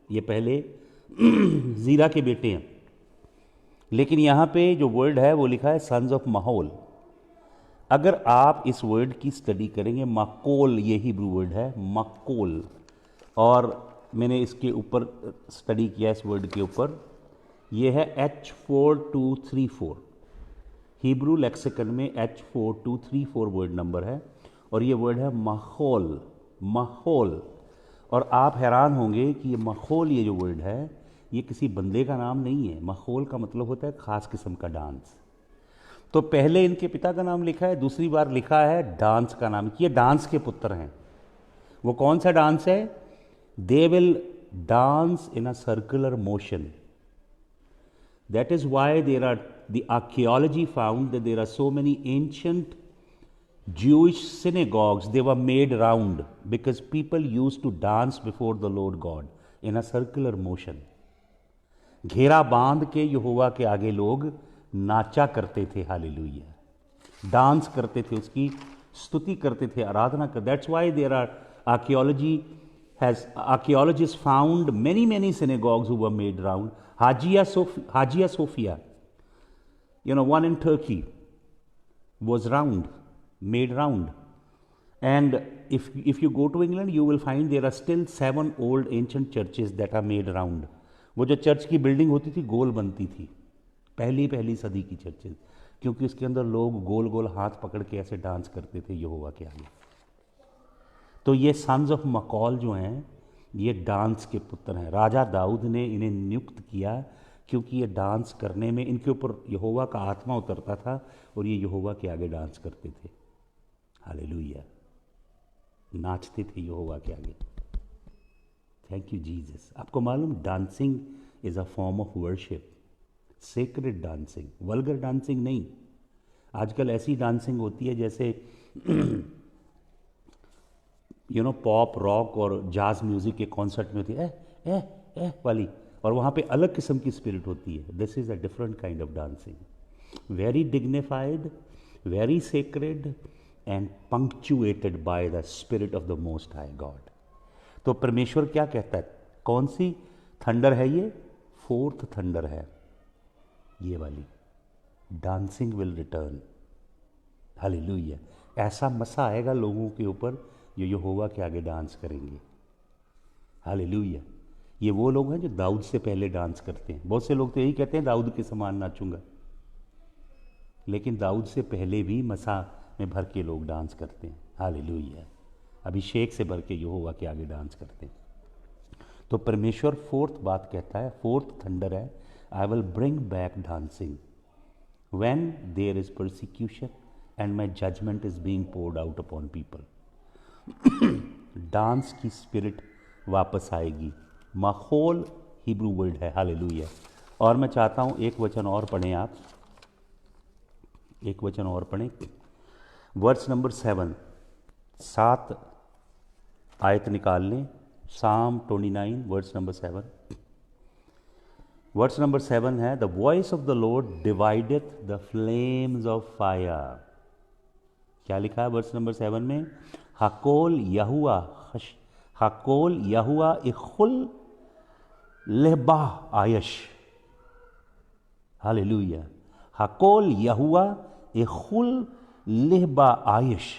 ये पहले जीरा के बेटे हैं। लेकिन यहाँ पे जो वर्ड है वो लिखा है सन्स ऑफ महौल। अगर आप इस वर्ड की स्टडी करेंगे, मकोल ये हिब्रू वर्ड है, मकोल, और मैंने इसके ऊपर स्टडी किया इस वर्ड के ऊपर, ये है H4234। हिब्रू लेक्सिकन में H4234 वर्ड नंबर है, और ये वर्ड है मखोल, मखोल। और आप हैरान होंगे कि ये मखोल, ये जो वर्ड है, ये किसी बंदे का नाम नहीं है। मखोल का मतलब होता है खास किस्म का डांस। तो पहले इनके पिता का नाम लिखा है, दूसरी बार लिखा है डांस का नाम। ये डांस के पुत्र हैं। वो कौन सा डांस है? They will dance in a circular motion. That is why the archaeology found that there are so many ancient Jewish synagogues. They were made round because people used to dance before the Lord God in a circular motion. घेरा बांध के यहोवा के आगे लोग नाचा करते थे, hallelujah, dance करते थे, उसकी स्तुति करते थे, आराधना करते। That's why there are archaeology has archaeologists found many synagogues who were made round. Hagia Sophia, one in Turkey, was round, made round. And if you go to England, you will find there are still 7 old ancient churches that are made round. वो जो church की building होती थी गोल बनती थी, पहली सदी की चर्चेज, क्योंकि उसके अंदर लोग गोल गोल हाथ पकड़ के ऐसे डांस करते थे यहोवा के आगे। तो ये सन्स ऑफ मकॉल जो हैं, ये डांस के पुत्र हैं। राजा दाऊद ने इन्हें नियुक्त किया क्योंकि ये डांस करने में इनके ऊपर यहोवा का आत्मा उतरता था और ये यहोवा के आगे डांस करते थे। हालेलुया, नाचते थे यहोवा के आगे। Thank you Jesus. आपको मालूम, dancing is a form of worship, sacred dancing, vulgar dancing नहीं। आजकल ऐसी डांसिंग होती है जैसे पॉप रॉक और जाज म्यूजिक के कॉन्सर्ट में होती है ए वाली, और वहाँ पे अलग किस्म की स्पिरिट होती है। This is a different kind of dancing, very dignified, very sacred and punctuated bye the spirit of the most high God. तो परमेश्वर क्या कहता है? कौन सी थंडर है ये? 4th थंडर है ये वाली। Dancing will return. हालेलुया। ऐसा मसा आएगा लोगों के ऊपर जो यहोवा के आगे डांस करेंगे। हालेलुया। ये वो लोग हैं जो दाऊद से पहले डांस करते हैं। बहुत से लोग तो यही कहते हैं दाऊद के समान नाचूंगा, लेकिन दाऊद से पहले भी मसा में भर के लोग डांस करते हैं। हालेलुया। अभिषेक से भर के यहोवा के आगे डांस करते हैं। तो परमेश्वर 4th बात कहता है, 4th थंडर है, I will bring back dancing when there is persecution and my judgement is being poured out upon people. Dance की स्पिरिट वापस आएगी। माहौल हिब्रू वर्ड है। हालेलुया। और मैं चाहता हूँ एक वचन और पढ़ें, आप एक वचन और पढ़ें, वर्स नंबर 7 आयत निकाल लें। Psalm 29 verse number 7। Verse number 7 है, the voice of the Lord divideth the flames of fire. क्या लिखा है वर्स नंबर 7 में? हकोल यहुआ इखुल लेहबा आयश। हालेलुया। हकोल यहुआ इखुल लेहबा आयश।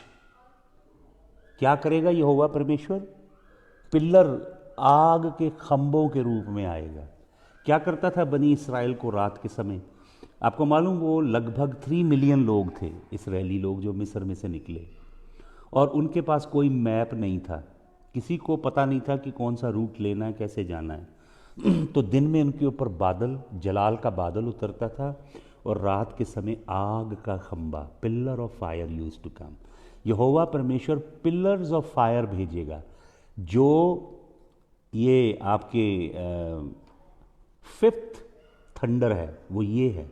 क्या करेगा यहोवा परमेश्वर? पिल्लर आग के खंभों के रूप में आएगा। क्या करता था बनी इसराइल को रात के समय? आपको मालूम, वो लगभग 3 मिलियन लोग थे, इसराइली लोग जो मिस्र में से निकले, और उनके पास कोई मैप नहीं था। किसी को पता नहीं था कि कौन सा रूट लेना है, कैसे जाना है। तो दिन में उनके ऊपर बादल, जलाल का बादल उतरता था, और रात के समय आग का खंबा, pillar of fire used to come. यहोवा परमेश्वर पिलर्स ऑफ फायर भेजेगा। जो ये आपके 5th थंडर है वो ये है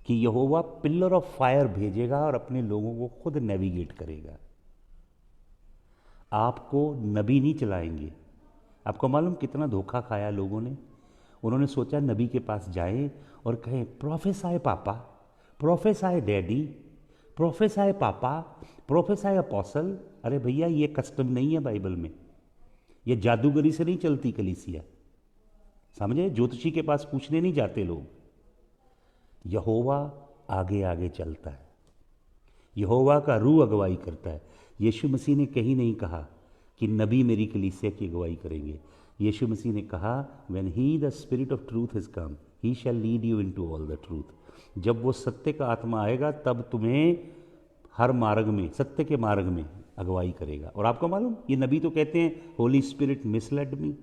कि यहोवा पिलर ऑफ फायर भेजेगा और अपने लोगों को खुद नेविगेट करेगा। आपको नबी नहीं चलाएंगे। आपको मालूम कितना धोखा खाया लोगों ने? उन्होंने सोचा नबी के पास जाएं और कहें, प्रोफेसाय पापा, प्रोफेसाय डैडी, प्रोफेसाय पापा, प्रोफेसाय अपोसल। अरे भैया, ये कस्टम नहीं है बाइबल में। ये जादूगरी से नहीं चलती कलीसिया, समझे? ज्योतिषी के पास पूछने नहीं जाते लोग। यहोवा आगे आगे चलता है, यहोवा का रूह अगुवाई करता है। यीशु मसीह ने कहीं नहीं कहा कि नबी मेरी कलीसिया की अगुवाई करेंगे। यीशु मसीह ने कहा, when he the spirit of truth has come he shall lead you into all the truth. जब वो सत्य का आत्मा आएगा तब तुम्हें हर मार्ग में, सत्य के मार्ग में अगुवाई करेगा। और आपको मालूम, ये नबी तो कहते हैं होली स्पिरिट मिसलेड मी,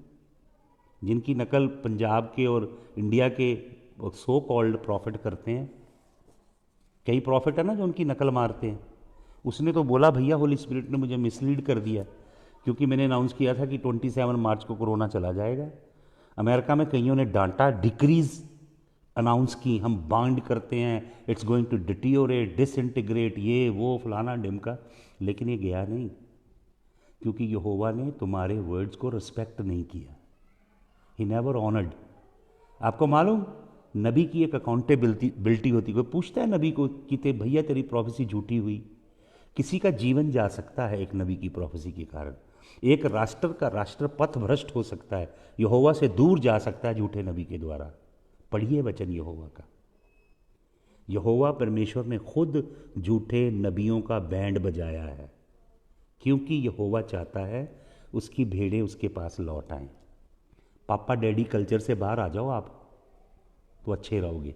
जिनकी नकल पंजाब के और इंडिया के सो कॉल्ड प्रॉफिट करते हैं। कई प्रॉफिट है ना जो उनकी नकल मारते हैं। उसने तो बोला, भैया होली स्पिरिट ने मुझे मिसलीड कर दिया, क्योंकि मैंने अनाउंस किया था कि 27 मार्च को कोरोना चला जाएगा। अमेरिका में कईयों ने डांटा, डिक्रीज अनाउंस की, हम बाइंड करते हैं, it's going to deteriorate, disintegrate, ये वो फलाना ढिमका। लेकिन ये गया नहीं, क्योंकि यहोवा ने तुम्हारे वर्ड्स को रिस्पेक्ट नहीं किया। He never honoured. आपको मालूम, नबी की एक अकाउंटेबिलिटी होती। कोई पूछता है नबी को कि भैया तेरी प्रोफेसी झूठी हुई। किसी का जीवन जा सकता है एक नबी की प्रोफेसी के कारण। एक राष्ट्र का राष्ट्र पथ भ्रष्ट हो सकता है, यहोवा से दूर जा सकता है झूठे नबी के द्वारा। पढ़िए वचन यहोवा का। यहोवा परमेश्वर ने खुद झूठे नबियों का बैंड बजाया है, क्योंकि यहोवा चाहता है उसकी भेड़ें उसके पास लौट आएं। पापा डैडी कल्चर से बाहर आ जाओ आप, तो अच्छे रहोगे।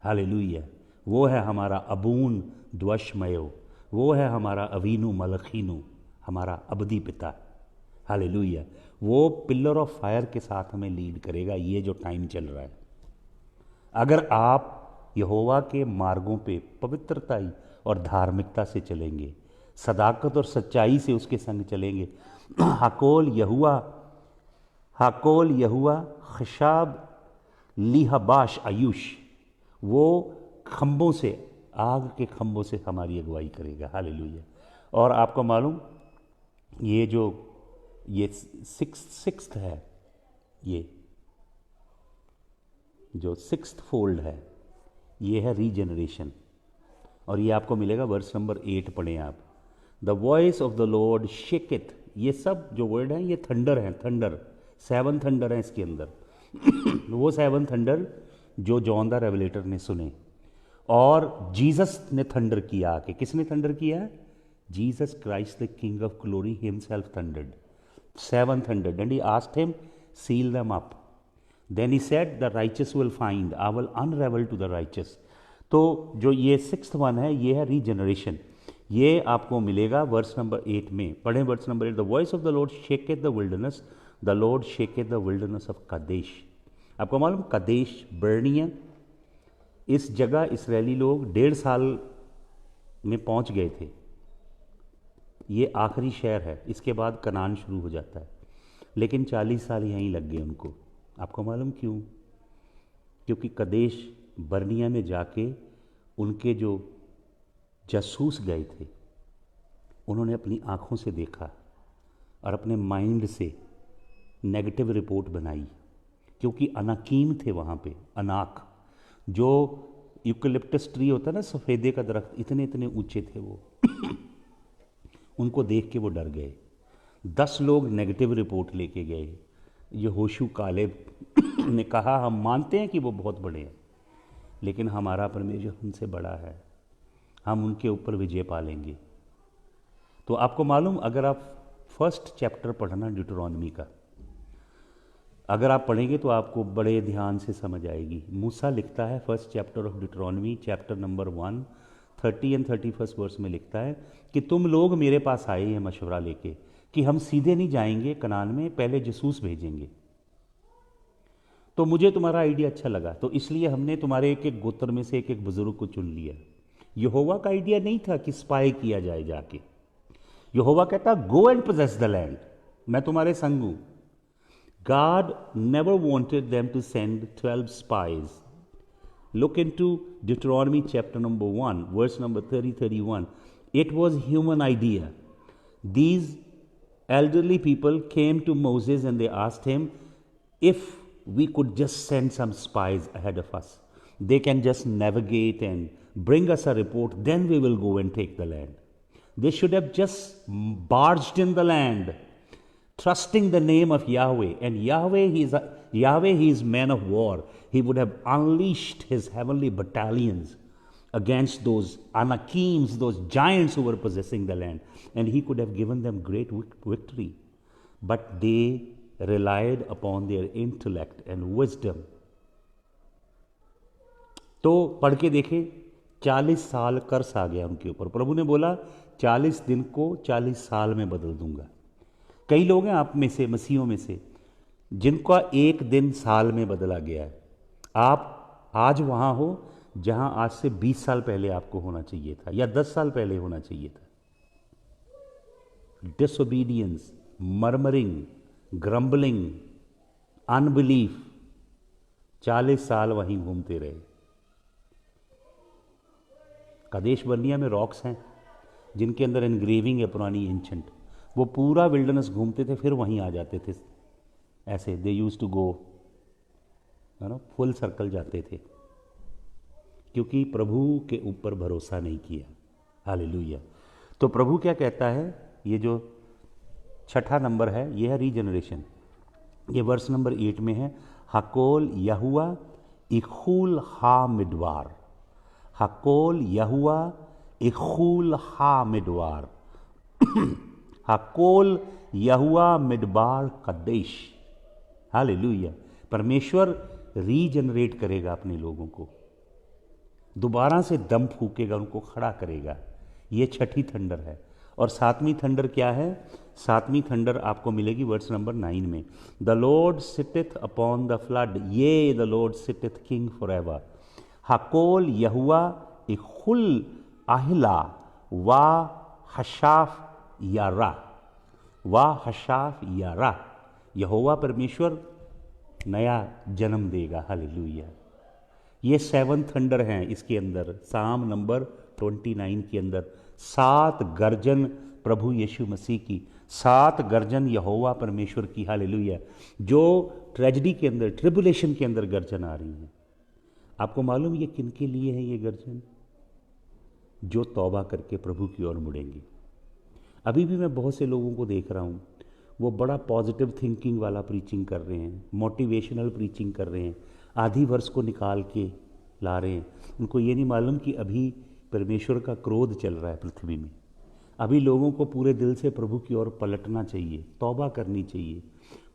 हालेलुया। वो है हमारा अबून द्वशमयो, वो है हमारा अवीनु मलखीनु, हमारा अबदी पिता। हालेलुया। वो पिलर ऑफ फायर के साथ हमें लीड करेगा। ये जो टाइम चल रहा है, अगर आप यहोवा के मार्गों पे पवित्रता और धार्मिकता से चलेंगे, सदाकत और सच्चाई से उसके संग चलेंगे, हाकोल यहुआ खशाब लिहबाश आयुष, वो खंभों से, आग के खंभों से हमारी अगुवाई करेगा। हालेलुया। और आपको मालूम, ये सिक्स्थ है, ये जो सिक्स्थ फोल्ड है, ये है रीजनरेशन। और ये आपको मिलेगा वर्स नंबर 8 पढ़ें आप। The voice of the Lord shaketh, ये सब जो वर्ड हैं ये थंडर हैं, थंडर 7 थंडर हैं इसके अंदर। वो 7 थंडर जो जॉन द रेवलेटर ने सुने, और जीसस ने थंडर किया आके। किसने थंडर किया? Jesus Christ the king of glory himself thundered 7 thundered, and he asked him seal them up. Then he said the righteous will find, I will unravel to the righteous. तो जो ये 6th one है, ये है regeneration. ये आपको मिलेगा verse number 8 में। पढ़ें verse number 8। The voice of the Lord shaketh the wilderness, the Lord shaketh the wilderness of Kadesh. आपको मालूम कदेश बर्निया, इस जगह इसराइली लोग 1.5 साल में पहुंच गए थे। ये आखिरी शहर है, इसके बाद कनान शुरू हो जाता है, लेकिन 40 साल यहीं लग गए उनको। आपको मालूम क्यों? क्योंकि कदेश बर्निया में जाके उनके जो जासूस गए थे, उन्होंने अपनी आँखों से देखा और अपने माइंड से नेगेटिव रिपोर्ट बनाई, क्योंकि अनाकीम थे वहाँ पे। अनाक जो यूकलिप्टस ट्री होता है ना, सफ़ेदे का दरख्त, इतने इतने ऊंचे थे वो। उनको देख के वो डर गए। 10 लोग नेगेटिव रिपोर्ट लेके गए। यहोशू कालेब ने कहा हम मानते हैं कि वो बहुत बड़े हैं, लेकिन हमारा परमेश्वर उनसे बड़ा है, हम उनके ऊपर विजय पा लेंगे। तो आपको मालूम, अगर आप 1st चैप्टर पढ़ना ड्यूटरॉनमी का, अगर आप पढ़ेंगे तो आपको बड़े ध्यान से समझ आएगी। मूसा लिखता है 1st chapter of Deuteronomy chapter number 1 30 and 31 verse में लिखता है कि तुम लोग मेरे पास आए हैं मशवरा लेके कि हम सीधे नहीं जाएंगे कनान में, पहले जसूस भेजेंगे। तो मुझे तुम्हारा आइडिया अच्छा लगा, तो इसलिए हमने तुम्हारे एक एक गोत्र में से एक एक बुजुर्ग को चुन लिया। यहोवा का आइडिया नहीं था कि स्पाई किया जाए जाके। यहोवा कहता go and possess the land, मैं तुम्हारे संग हूं। God never wanted them to send 12 spies. Look into Deuteronomy chapter number 1, verse number 30-31. It was human idea. These elderly people came to Moses and they asked him if we could just send some spies ahead of us. They can just navigate and bring us a report, then we will go and take the land. They should have just barged in the land, trusting the name of Yahweh. And Yahweh, he is man of war. He would have unleashed his heavenly battalions against those Anakims, those giants who were possessing the land. And he could have given them great victory. But they relied upon their intellect and wisdom. तो पढ़ के देखें, 40 साल कर्स आ गया उनके ऊपर। प्रभु ने बोला 40 दिन को 40 साल में बदल दूंगा। कई लोग हैं आप में से, मसीहों में से, जिनका एक दिन साल में बदला गया है। आप आज वहाँ हो जहाँ आज से 20 साल पहले आपको होना चाहिए था, या 10 साल पहले होना चाहिए था। डिसोबीडियंस, मर्मरिंग, ग्रम्बलिंग, अनबिलीफ, 40 साल वहीं घूमते रहे। कदेश बर्निया में रॉक्स हैं जिनके अंदर एनग्रेविंग है पुरानी एंशंट। वो पूरा विल्डरनेस घूमते थे, फिर वहीं आ जाते थे। ऐसे दे यूज टू गो, है ना, फुल सर्कल जाते थे, क्योंकि प्रभु के ऊपर भरोसा नहीं किया। हालेलुया। तो प्रभु क्या कहता है, ये जो छठा नंबर है, यह है रीजनरेशन। ये वर्स नंबर 8 में है, हकोल यहुआ इखुल हा मिडवार, हकोल यहुआ इखुल हा मिडवार, हकोल यहुआ मिडबार कदेश। हालेलुया। परमेश्वर रीजनरेट करेगा अपने लोगों को, दोबारा से दम फूकेगा, उनको खड़ा करेगा। ये छठी थंडर है। और सातवीं थंडर क्या है? सातवीं थंडर आपको मिलेगी वर्स नंबर 9 में, the Lord sitteth upon the flood, yea the Lord sitteth king for ever, हकोल यहुआ इखुल আহিला वा हशाफ यारा, वा हशाफ यारा। यहोवा परमेश्वर नया जन्म देगा। हालेलुया। ये 7 थंडर हैं इसके अंदर। साम नंबर 29 के अंदर 7 गर्जन प्रभु यीशु मसीह की, 7 गर्जन यहोवा परमेश्वर की। हालेलुया। जो ट्रेजेडी के अंदर, ट्रिबुलेशन के अंदर गर्जन आ रही हैं। आपको मालूम ये किन के लिए है ये गर्जन? जो तौबा करके प्रभु की ओर मुड़ेंगे। अभी भी मैं बहुत से लोगों को देख रहा हूँ, वो बड़ा पॉजिटिव थिंकिंग वाला प्रीचिंग कर रहे हैं, मोटिवेशनल प्रीचिंग कर रहे हैं, आधी वर्ष को निकाल के ला रहे हैं। उनको ये नहीं मालूम कि अभी परमेश्वर का क्रोध चल रहा है पृथ्वी में। अभी लोगों को पूरे दिल से प्रभु की ओर पलटना चाहिए, तौबा करनी चाहिए,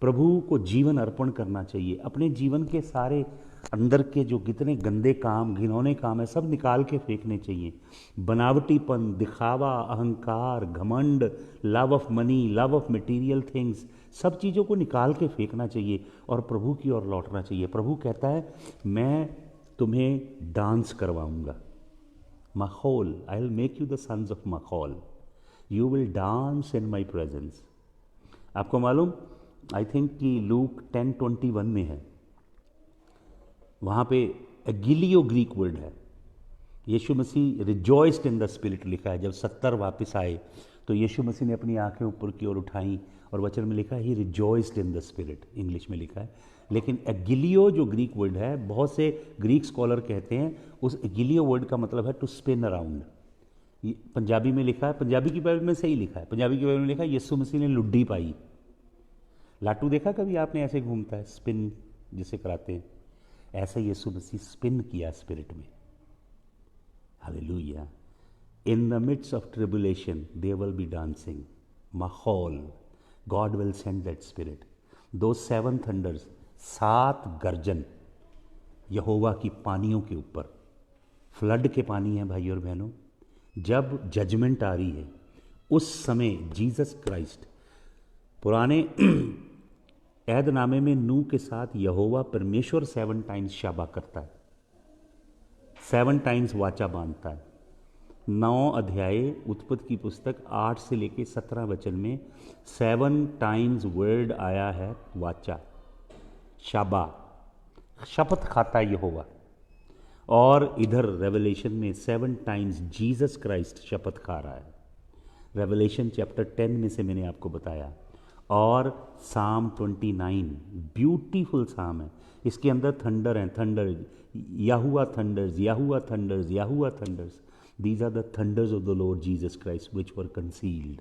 प्रभु को जीवन अर्पण करना चाहिए। अपने जीवन के सारे अंदर के जो कितने गंदे काम, घिनौने काम है, सब निकाल के फेंकने चाहिए। बनावटीपन, दिखावा, अहंकार, घमंड, love of money, love of material things, सब चीज़ों को निकाल के फेंकना चाहिए और प्रभु की ओर लौटना चाहिए। प्रभु कहता है, मैं तुम्हें डांस करवाऊंगा। माहौल, I will make you the sons of Mahol, you will dance in my presence. आपको मालूम, आई थिंक कि लूक 10:21 में है, वहाँ पे एगिलियो ग्रीक वर्ड है। यीशु मसीह रिजॉइस्ड इन द स्पिरिट लिखा है। जब 70 वापस आए तो यीशु मसीह ने अपनी आंखें ऊपर की ओर उठाई और वचन में लिखा है he rejoiced in the spirit, English में लिखा है। लेकिन एगिलियो जो ग्रीक वर्ड है, बहुत से ग्रीक स्कॉलर कहते हैं उस एगिलियो वर्ड का मतलब है टू स्पिन अराउंड। पंजाबी में लिखा है, पंजाबी की बाइबल में सही लिखा है, पंजाबी की बाइबल में लिखा है यीशु मसीह ने लुड्डी पाई। लाटू देखा कभी आपने? ऐसे घूमता है, स्पिन जिसे कराते हैं, ऐसा यीशु मसीह स्पिन किया स्पिरिट में। Hallelujah. In the midst of tribulation there will be dancing, Mahol, God will send that spirit. दो 7 थंडर्स, 7 गर्जन यहोवा की पानियों के ऊपर, फ्लड के पानी है भाई और बहनों। जब जजमेंट आ रही है उस समय जीसस क्राइस्ट, पुराने ऐहदनामे में नूह के साथ यहोवा परमेश्वर 7 टाइम्स शाबा करता है, 7 टाइम्स वाचा बांधता है। 9 अध्याय उत्पत्ति की पुस्तक 8 से लेके 17 वचन में 7 टाइम्स वर्ड आया है, वाचा, शाबा, शपथ खाता है यहोवा। और इधर रेवलेशन में 7 टाइम्स जीसस क्राइस्ट शपथ खा रहा है। रेवलेशन चैप्टर 10 में से मैंने आपको बताया। और साम 29 ब्यूटीफुल साम है, इसके अंदर थंडर हैं, थंडर, याहुआ थंडर्स, याहुआ थंडर्स, याहुआ thunders. These are the thunders of the Lord Jesus Christ which were concealed.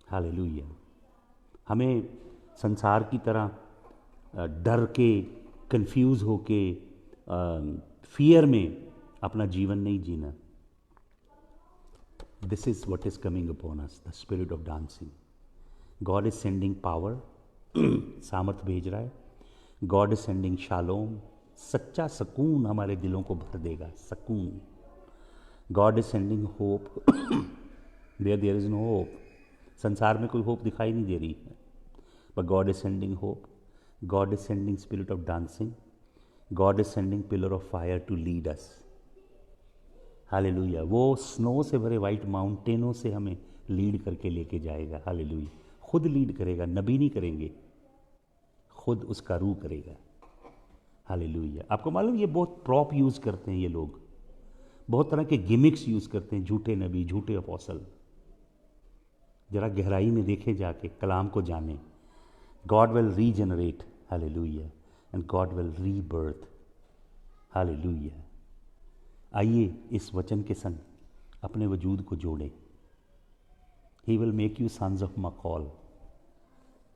Hallelujah. हमें संसार की तरह डर के, कंफ्यूज होके, फियर में अपना जीवन नहीं जीना। This is what is coming upon us, the spirit of dancing. God is sending power, सामर्थ भेज रहा है। गॉड इज सेंडिंग शालोम, सच्चा सुकून हमारे दिलों को भर देगा, सुकून। God is sending hope where there is no hope. संसार में कोई होप दिखाई नहीं दे रही है, but God is sending hope. God is sending spirit of dancing. God is sending pillar of fire to lead us. Hallelujah. वो snow से भरे वाइट माउंटेनों से हमें लीड करके लेके जाएगा। हालेलुया। खुद लीड करेगा, नबी नहीं करेंगे, खुद उसका रूह करेगा। हालेलुया। आपको मालूम, ये बहुत प्रॉप यूज करते हैं ये लोग, बहुत तरह के गिमिक्स यूज करते हैं, झूठे नबी, झूठे अपोस्टल। जरा गहराई में देखे जाके, कलाम को जाने। God will regenerate, hallelujah, and God will rebirth. Hallelujah. आइए इस वचन के संग अपने वजूद को जोड़ें। He will make you sons of मकॉल।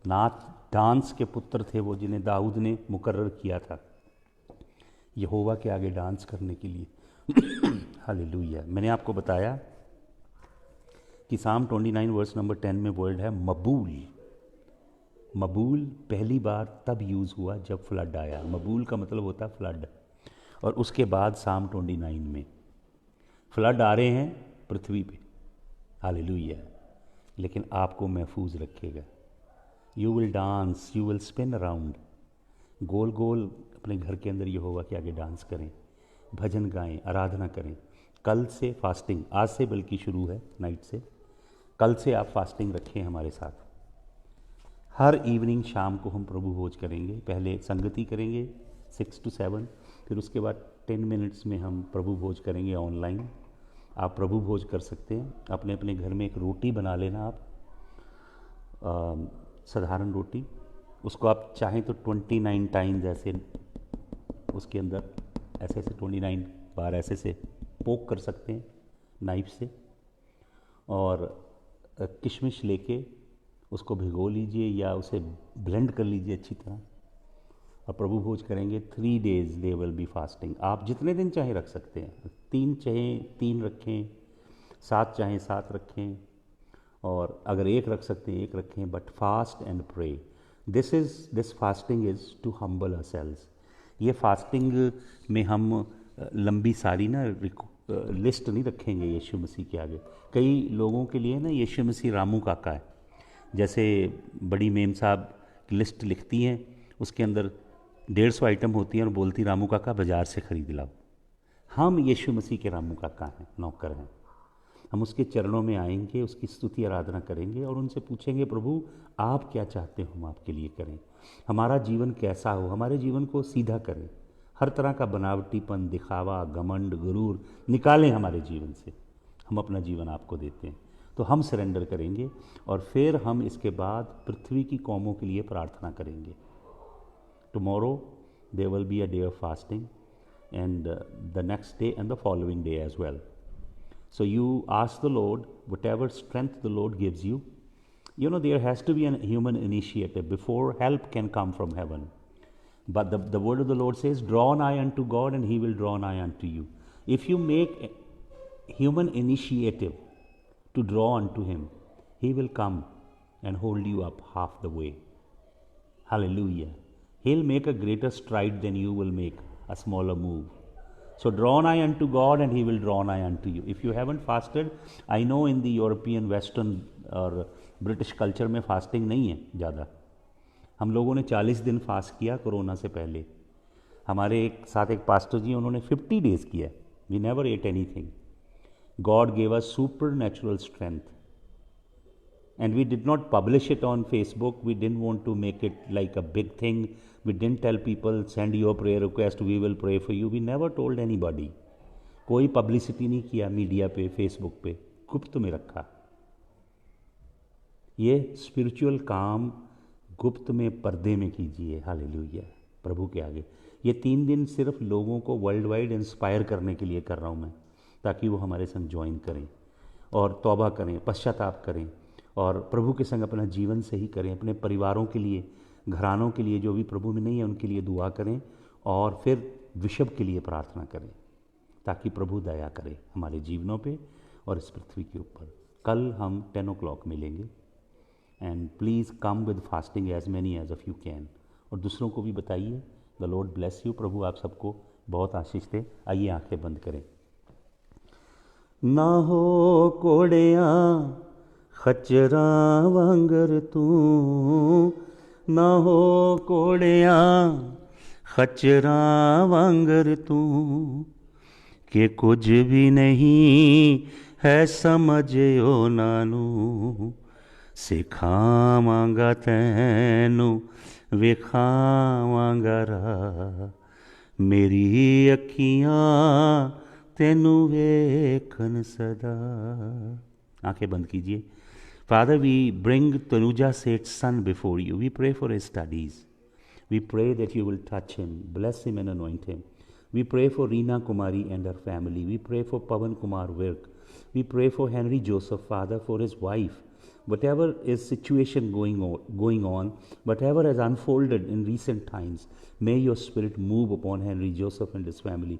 नाच डांस के पुत्र थे वो, जिन्हें दाऊद ने मुकर्रर किया था यहोवा के आगे डांस करने के लिए। हालेलुया। मैंने आपको बताया कि साम 29 वर्स नंबर 10 में वर्ड है मबूल। मबूल पहली बार तब यूज़ हुआ जब फ्लड आया। मबूल का मतलब होता है फ्लड। और उसके बाद साम 29 में फ्लड आ रहे हैं पृथ्वी पे, हालेलुया, लेकिन आपको महफूज रखेगा। You will dance, you will spin around, गोल गोल अपने घर के अंदर यहोवा के आगे डांस करें, भजन गाएं, आराधना करें। कल से फास्टिंग, आज से बल्कि शुरू है, नाइट से, कल से आप फास्टिंग रखें हमारे साथ। हर इवनिंग शाम को हम प्रभु भोज करेंगे। पहले संगति करेंगे 6 to 7, फिर उसके बाद 10 मिनट्स में हम प्रभु भोज करेंगे ऑनलाइन। आप प्रभु भोज कर सकते हैं। अपने अपने घर में एक रोटी बना लेना आप, साधारण रोटी। उसको आप चाहें तो 29 टाइम्स ऐसे उसके अंदर ऐसे 29 बार ऐसे पोक कर सकते हैं नाइफ से। और किशमिश लेके उसको भिगो लीजिए या उसे ब्लेंड कर लीजिए अच्छी तरह, और प्रभु भोज करेंगे। 3 days they will be fasting. आप जितने दिन चाहे रख सकते हैं, 3 चाहें 3 रखें, 7 चाहें 7 रखें, और अगर 1 रख सकते हैं 1 रखें, but fast and pray. This fasting is to humble ourselves. ये फास्टिंग में हम लंबी सारी ना लिस्ट नहीं रखेंगे यीशु मसीह के आगे। कई लोगों के लिए ना यीशु मसीह रामू काका है। जैसे बड़ी मेम साहब की लिस्ट लिखती हैं, उसके अंदर 150 आइटम होती हैं और बोलती रामू काका बाज़ार से ख़रीद लाओ। हम यीशु मसीह के रामू काका हैं, नौकर हैं। हम उसके चरणों में आएंगे, उसकी स्तुति आराधना करेंगे और उनसे पूछेंगे, प्रभु आप क्या चाहते हो हम आपके लिए करें, हमारा जीवन कैसा हो, हमारे जीवन को सीधा करें, हर तरह का बनावटीपन, दिखावा, घमंड, गुरूर निकालें हमारे जीवन से। हम अपना जीवन आपको देते हैं। तो हम सरेंडर करेंगे और फिर हम इसके बाद पृथ्वी की कौमों के लिए प्रार्थना करेंगे। Tomorrow there will be a day of fasting and the next day and the following day as well. So you ask the Lord, whatever strength the Lord gives you. You know, there has to be a human initiative before help can come from heaven. But the word of the Lord says, draw nigh unto God and he will draw nigh unto you. If you make human initiative to draw unto him, he will come and hold you up half the way. Hallelujah. He'll make a greater stride than you will make a smaller move. So draw nigh unto God and he will draw nigh unto you. If you haven't fasted, I know in the European, Western और British culture में fasting नहीं है ज़्यादा। हम लोगों ने 40 दिन fast किया कोरोना से पहले। हमारे एक साथ एक पास्टर जी, उन्होंने 50 days किया। We never ate anything. God gave us supernatural strength. And we did not publish it on Facebook. We didn't want to make it like a big thing. We didn't tell people, send your prayer request, we will pray for you. We never told anybody. कोई publicity नहीं किया media पे, Facebook पे, गुप्त में रखा। ये spiritual काम गुप्त में, पर्दे में कीजिए। हालेलुया, प्रभु के आगे। ये 3 दिन सिर्फ लोगों को वर्ल्ड वाइड इंस्पायर करने के लिए कर रहा हूँ मैं, ताकि वो हमारे संग ज्वाइन करें और तौबा करें, पश्चाताप करें और प्रभु के संग अपना जीवन सही करें। अपने परिवारों के लिए, घरानों के लिए, जो भी प्रभु में नहीं है उनके लिए दुआ करें और फिर विश्व के लिए प्रार्थना करें, ताकि प्रभु दया करे हमारे जीवनों पे और इस पृथ्वी के ऊपर। कल हम 10 o'clock मिलेंगे and please come with fasting as many as of you can. और दूसरों को भी बताइए। The Lord bless you. प्रभु आप सबको बहुत आशीष दे। आइए आंखें बंद करें। ना हो कोड़ियाँ खचरा वांगर तू, ना हो कोड़ियाँ खचरा वांगर तू, के कुछ भी नहीं है समझो नानू, सिखावांगा तैनू विखावांगा रा, मेरी अखियाँ तेनू वेखन सदा। आंखें बंद कीजिए। Father, we bring Tanuja Seth's son before you. We pray for his studies. We pray that you will touch him, bless him and anoint him. We pray for Reena Kumari and her family. We pray for Pavan Kumar Virk. We pray for Henry Joseph, Father, for his wife. Whatever is situation going on, whatever has unfolded in recent times, may your spirit move upon Henry Joseph and his family.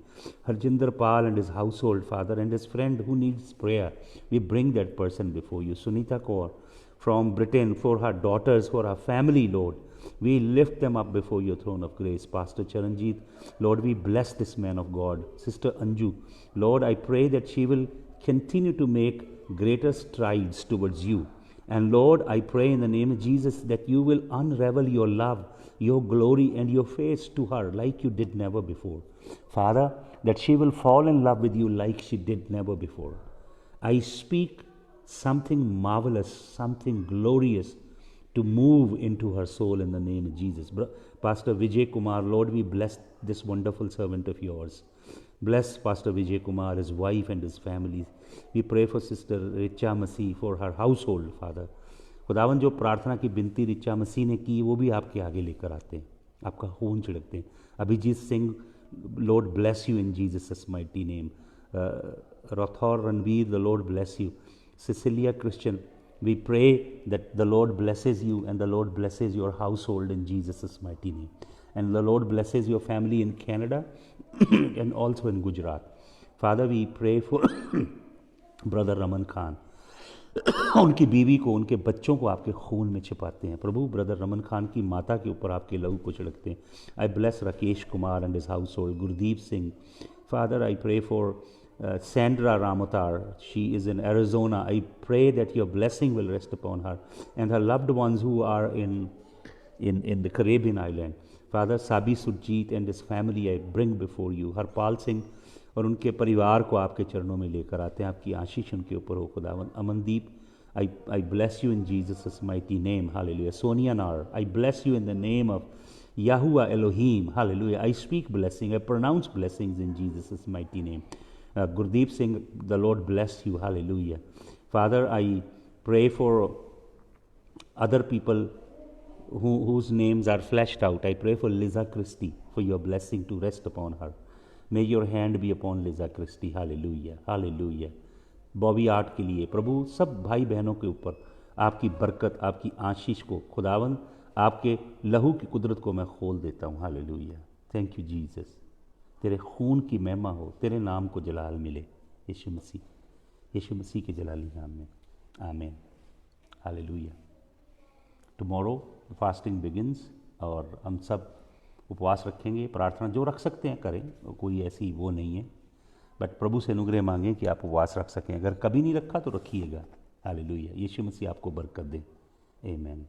Harjinder Pal and his household, Father, and his friend who needs prayer, we bring that person before you. Sunita Kaur from Britain, for her daughters, for her family, Lord. We lift them up before your throne of grace. Pastor Charanjit, Lord, we bless this man of God. Sister Anju, Lord, I pray that she will continue to make greater strides towards you. And Lord, I pray in the name of Jesus that you will unravel your love, your glory, and your face to her like you did never before. Father, that she will fall in love with you like she did never before. I speak something marvelous, something glorious to move into her soul in the name of Jesus. Pastor Vijay Kumar, Lord, we bless this wonderful servant of yours. Bless Pastor Vijay Kumar, his wife and his family. We pray for Sister Richa Masih, for her household, Father. खुदावन जो प्रार्थना की बिनती रिचा मसीह ने की वो भी आपके आगे लेकर आते हैं, आपका खून छिड़कते हैं. Abhijit Singh, Lord bless you in Jesus' mighty name. Rathor Ranveer, the Lord bless you. Cecilia Christian, we pray that the Lord blesses you and the Lord blesses your household in Jesus' mighty name. And the Lord blesses your family in Canada and also in Gujarat. Father, we pray for Brother Raman Khan. उनकी बीवी को, उनके बच्चों को आपके खून में छिपाते हैं प्रभु. ब्रदर रमन खान की माता के ऊपर आपके लहू को छिड़कते हैं. I bless Rakesh Kumar and his household. Gurdeep Singh, father, I pray for Sandra Ramotar. She is in Arizona. I pray that your blessing will rest upon her and her loved ones who are in the Caribbean island. Father, Sabi Surjit and his family I bring before you. Harpal Singh और उनके परिवार को आपके चरणों में लेकर आते हैं. आपकी आशीष उनके ऊपर हो खुदावन. Amandeep, I bless you in Jesus' mighty name. Hallelujah. Sonia Nar, I bless you in the name of Yahuwah Elohim. Hallelujah. I speak blessing. I pronounce blessings in Jesus' mighty name. Gurdeep Singh, the Lord bless you. Hallelujah. Father, I pray for other people whose names are fleshed out. I pray for Liza Christie, for your blessing to rest upon her. May your hand be upon Liza Christie. Hallelujah. Hallelujah. Bobby art के लिए प्रभु सब भाई बहनों के ऊपर आपकी बरकत, आपकी आशीष को खुदावन, आपके लहू की कुदरत को मैं खोल देता हूँ. हालेलुया. Thank you Jesus. तेरे खून की महिमा हो, तेरे नाम को जलाल मिले. यीशु मसीह के जलाली नाम में. आमीन. हालेलुया. टुमारो फास्टिंग बिगिंस और हम सब उपवास रखेंगे. प्रार्थना जो रख सकते हैं करें, कोई ऐसी वो नहीं है, बट प्रभु से अनुग्रह मांगें कि आप उपवास रख सकें. अगर कभी नहीं रखा तो रखिएगा. हालेलुया. यीशु मसीह आपको बरकत दे. आमीन.